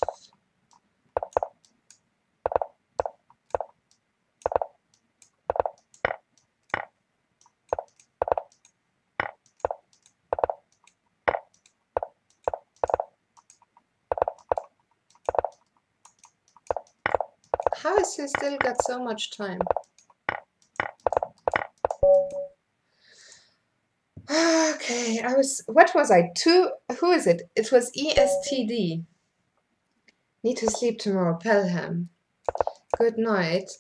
How has he still got so much time? Okay, what was I? Who is it? It was ESTD. Need to sleep tomorrow, Pelham. Good night.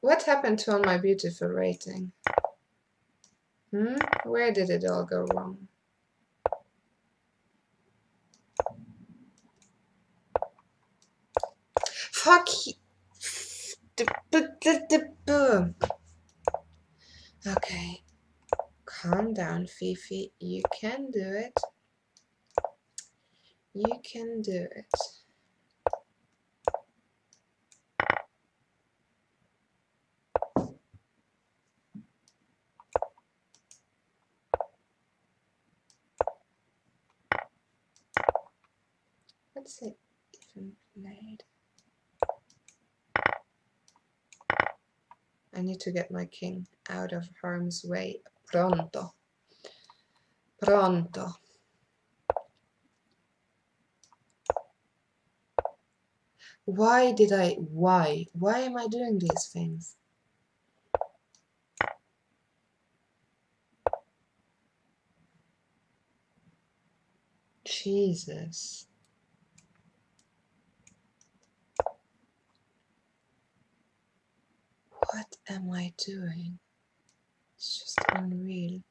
What happened to all my beautiful rating? Where did it all go wrong? Fuck. Okay. Calm down, Fifi. You can do it. You can do it. What's it even played? I need to get my king out of harm's way. Pronto. Pronto. Why am I doing these things? Jesus. What am I doing? It's just unreal.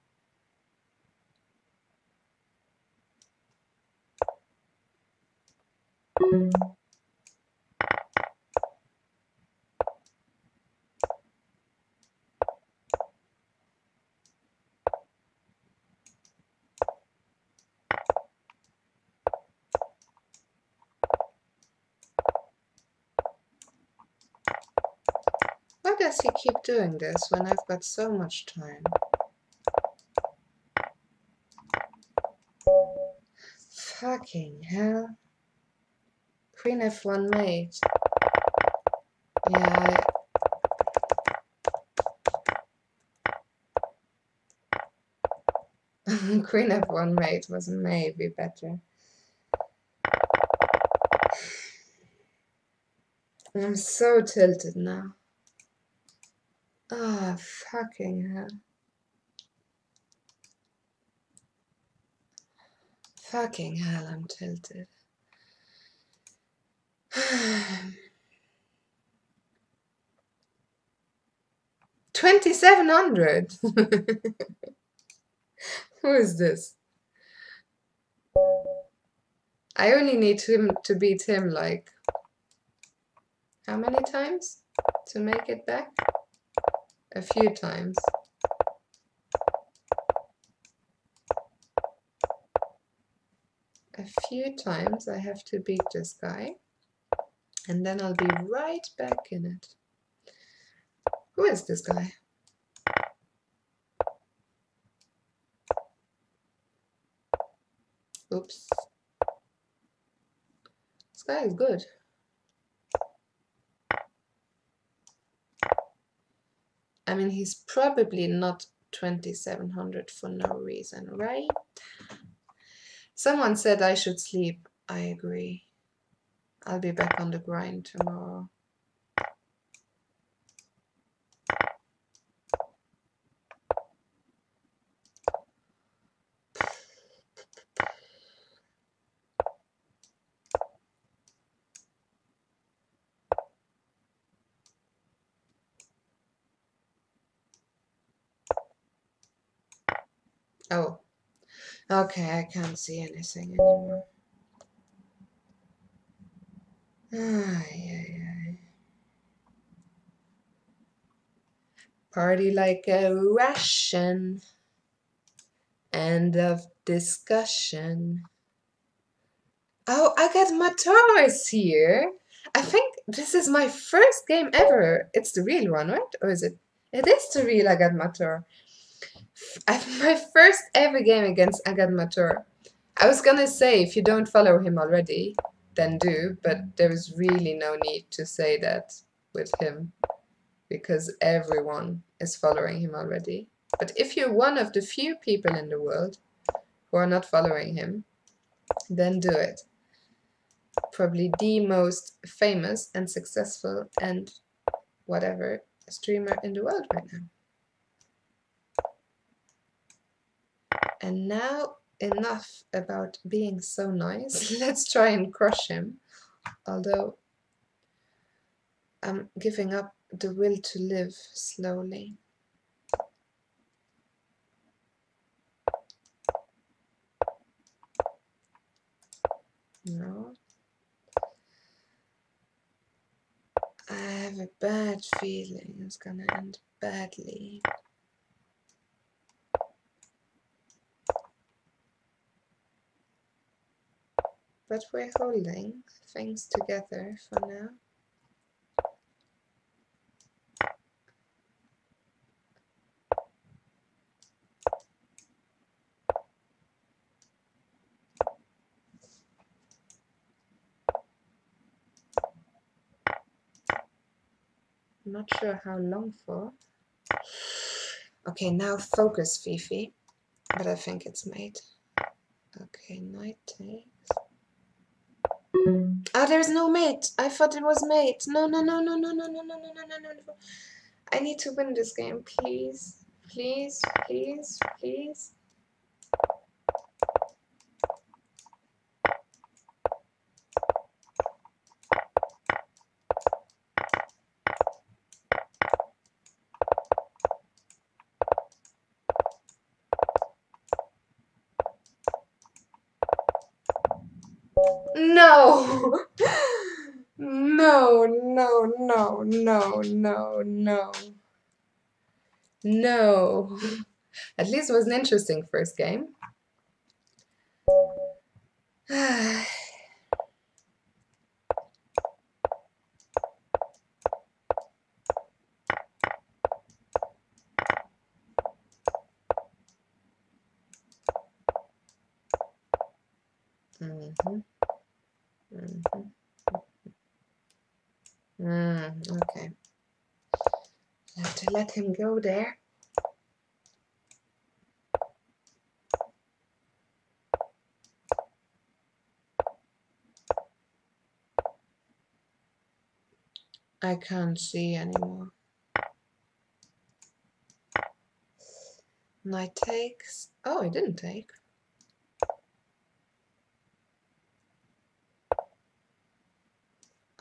Why does he keep doing this when I've got so much time? Fucking hell. Queen F1 mate. Yeah. Queen F1 mate was maybe better. I'm so tilted now. Ah, fucking hell. Fucking hell, I'm tilted. 2700. Who is this? I only need him to beat him like how many times to make it back? A few times. A few times I have to beat this guy, and then I'll be right back in it. Who is this guy? Oops. This guy is good. I mean, he's probably not 2700 for no reason, right? Someone said I should sleep. I agree. I'll be back on the grind tomorrow. Oh, okay, I can't see anything anymore. Ay. Party like a Russian. End of discussion. Oh, Agadmator is here. I think this is my first game ever. It's the real one, right? Or is it? It is the real Agadmator. My first ever game against Agad Matur. I was gonna say, if you don't follow him already, then do, but there is really no need to say that with him, because everyone is following him already. But if you're one of the few people in the world who are not following him, then do it. Probably the most famous and successful and whatever streamer in the world right now. And now, enough about being so nice. Let's try and crush him. Although I'm giving up the will to live slowly. No. I have a bad feeling it's gonna end badly. But we're holding things together for now. I'm not sure how long for. Okay, now focus, Fifi. But I think it's mate. Okay, knight takes. Oh, there's no mate. I thought it was mate. No, no, no, no, no, no, no, no, no, no, no, no. I need to win this game, please. Please, please, please. No! No, no, no, no, no, no. No. At least it was an interesting first game. Okay. I have to let him go there. I can't see anymore. Knight takes. Oh, I didn't take.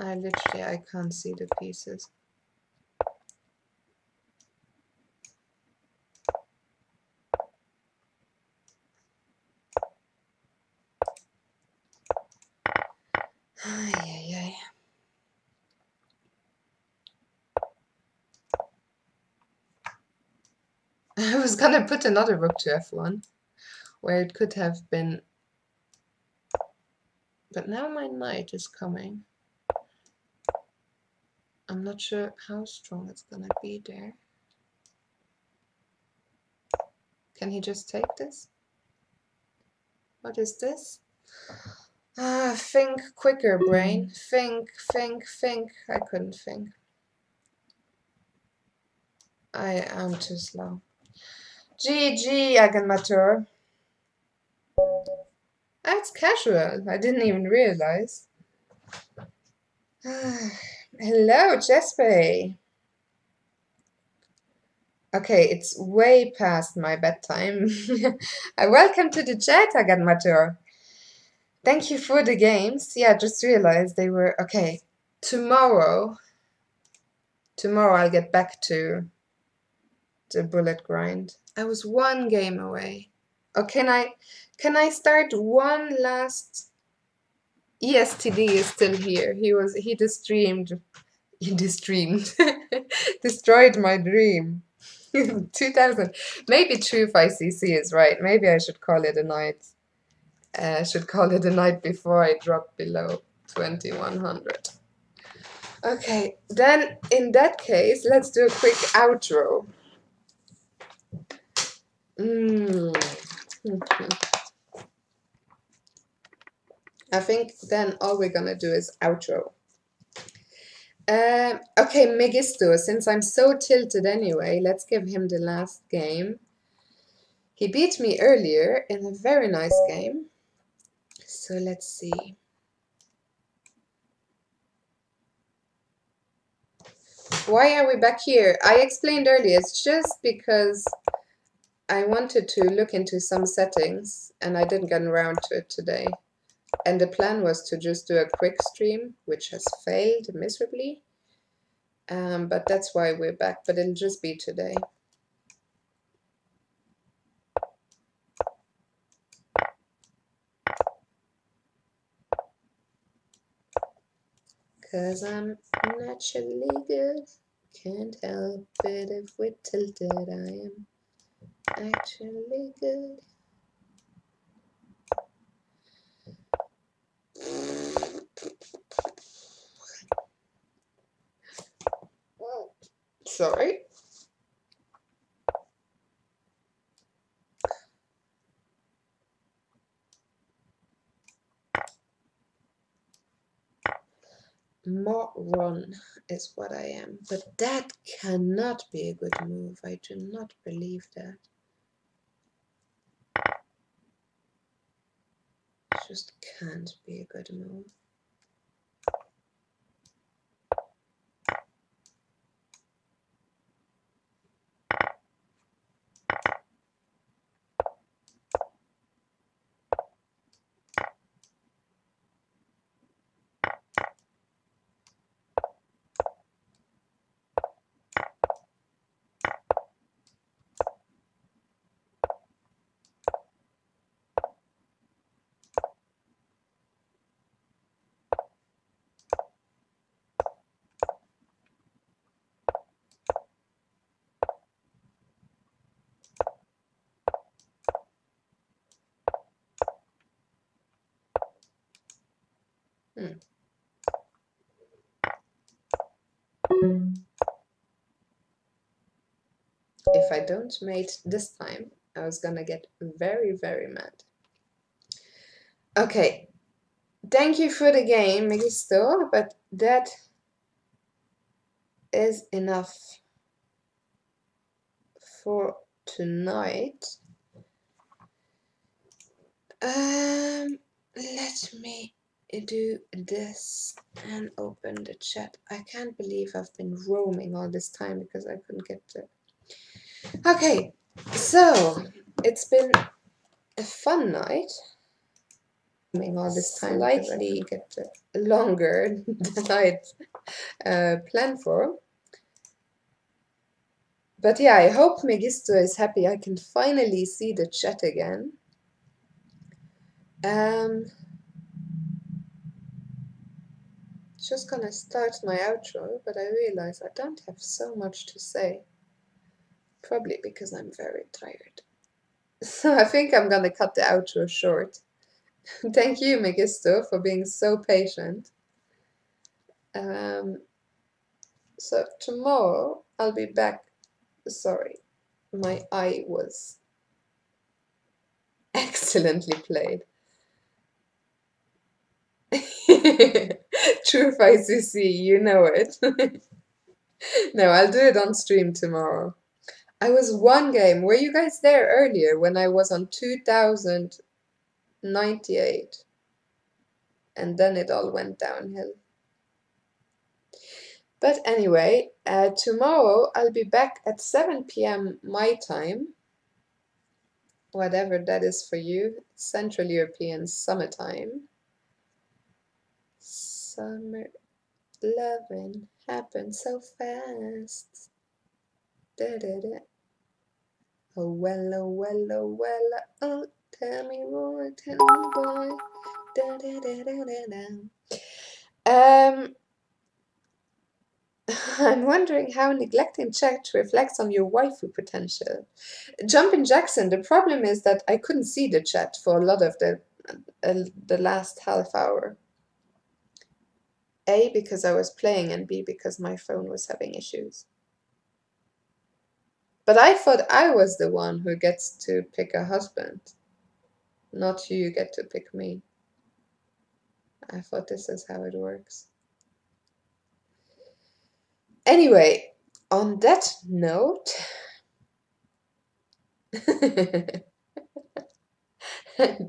I can't see the pieces. Ay, ay, ay. I was gonna put another rook to f1, where it could have been. But now my knight is coming. I'm not sure how strong it's gonna be there. Can he just take this? What is this? Ah, think quicker, brain. Think, think, think. I couldn't think. I am too slow. GG, Agenmatur. That's casual. I didn't even realize. Hello, Jespe. Okay, it's way past my bedtime. Welcome to the chat, Agenmatur. Thank you for the games. Yeah, just realized they were okay. Tomorrow I'll get back to the bullet grind. I was one game away. Oh, can I start one last? ESTD is still here. He destroyed destroyed my dream. 2000. Maybe True 5cc is right. Maybe I should call it a night. Should call it a night before I drop below 2100. Okay, then in that case, let's do a quick outro. Mm. I think then all we're gonna do is outro. Okay, Megisto, since I'm so tilted anyway, let's give him the last game. He beat me earlier in a very nice game. So let's see. Why are we back here? I explained earlier, it's just because I wanted to look into some settings and I didn't get around to it today. And the plan was to just do a quick stream, which has failed miserably. But that's why we're back, but it'll just be today. Cause I'm naturally good. Can't help it if we're tilted. I am actually good. Sorry. Moron is what I am. But that cannot be a good move. I do not believe that. It just can't be a good move. If I don't mate this time, I was gonna get very, very mad. Okay, thank you for the game, Megisto, but that is enough for tonight. Let me do this and open the chat. I can't believe I've been roaming all this time because I couldn't get to. Okay, so it's been a fun night. All this time slightly get longer than I'd planned for. But yeah, I hope Megisto is happy. I can finally see the chat again. Just gonna start my outro, but I realize I don't have so much to say. Probably because I'm very tired. So I think I'm gonna cut the outro short. Thank you, Megisto, for being so patient. So tomorrow I'll be back. Sorry, my eye was excellently played. Truth ICC, you know it. No, I'll do it on stream tomorrow. I was one game. Were you guys there earlier when I was on 2098? And then it all went downhill. But anyway, tomorrow I'll be back at 7 p.m. my time, whatever that is for you, Central European summertime. Summer loving happens so fast. Da, da, da. Oh well, oh well, oh well, oh tell me more, tell me boy. Da, da, da, da, da, da. I'm wondering how neglecting chat reflects on your waifu potential. Jumpin' Jackson, the problem is that I couldn't see the chat for a lot of the last half hour. A, because I was playing, and B, because my phone was having issues. But I thought I was the one who gets to pick a husband, not you get to pick me. I thought this is how it works. Anyway, on that note,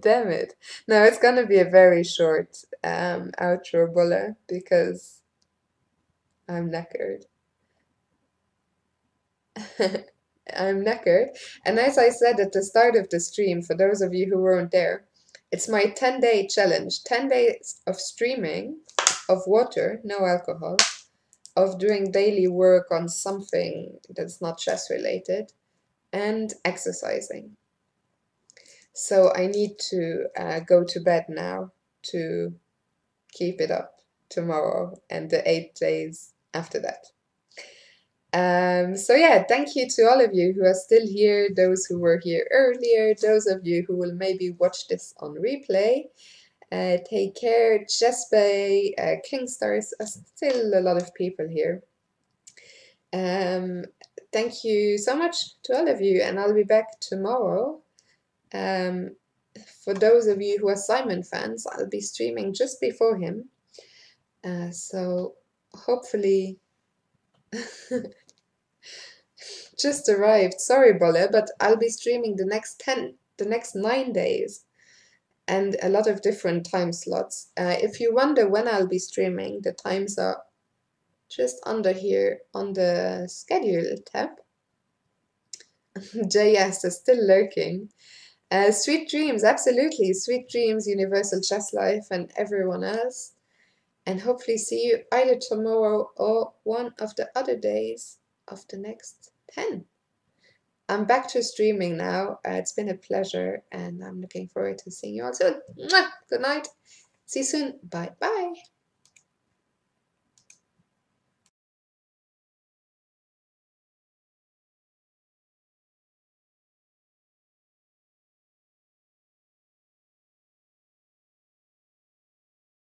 damn it. No, it's gonna be a very short outro, Bulle, because I'm knackered. I'm knackered. And as I said at the start of the stream, for those of you who weren't there, it's my 10-day challenge. 10 days of streaming, of water, no alcohol, of doing daily work on something that's not chess related, and exercising. So I need to go to bed now to keep it up tomorrow and the 8 days after that. So yeah, thank you to all of you who are still here, those who were here earlier, those of you who will maybe watch this on replay. Take care, Chesbay, Kingstars, still a lot of people here. Thank you so much to all of you, and I'll be back tomorrow. For those of you who are Simon fans, I'll be streaming just before him. So hopefully just arrived. Sorry, Bolle, but I'll be streaming the next 9 days and a lot of different time slots. If you wonder when I'll be streaming, the times are just under here on the schedule tab. JS is still lurking. Sweet dreams, absolutely. Sweet dreams, Universal Chess Life, and everyone else. And hopefully see you either tomorrow or one of the other days of the next 10. I'm back to streaming now. It's been a pleasure, and I'm looking forward to seeing you all soon. Mwah! Good night. See you soon. Bye bye.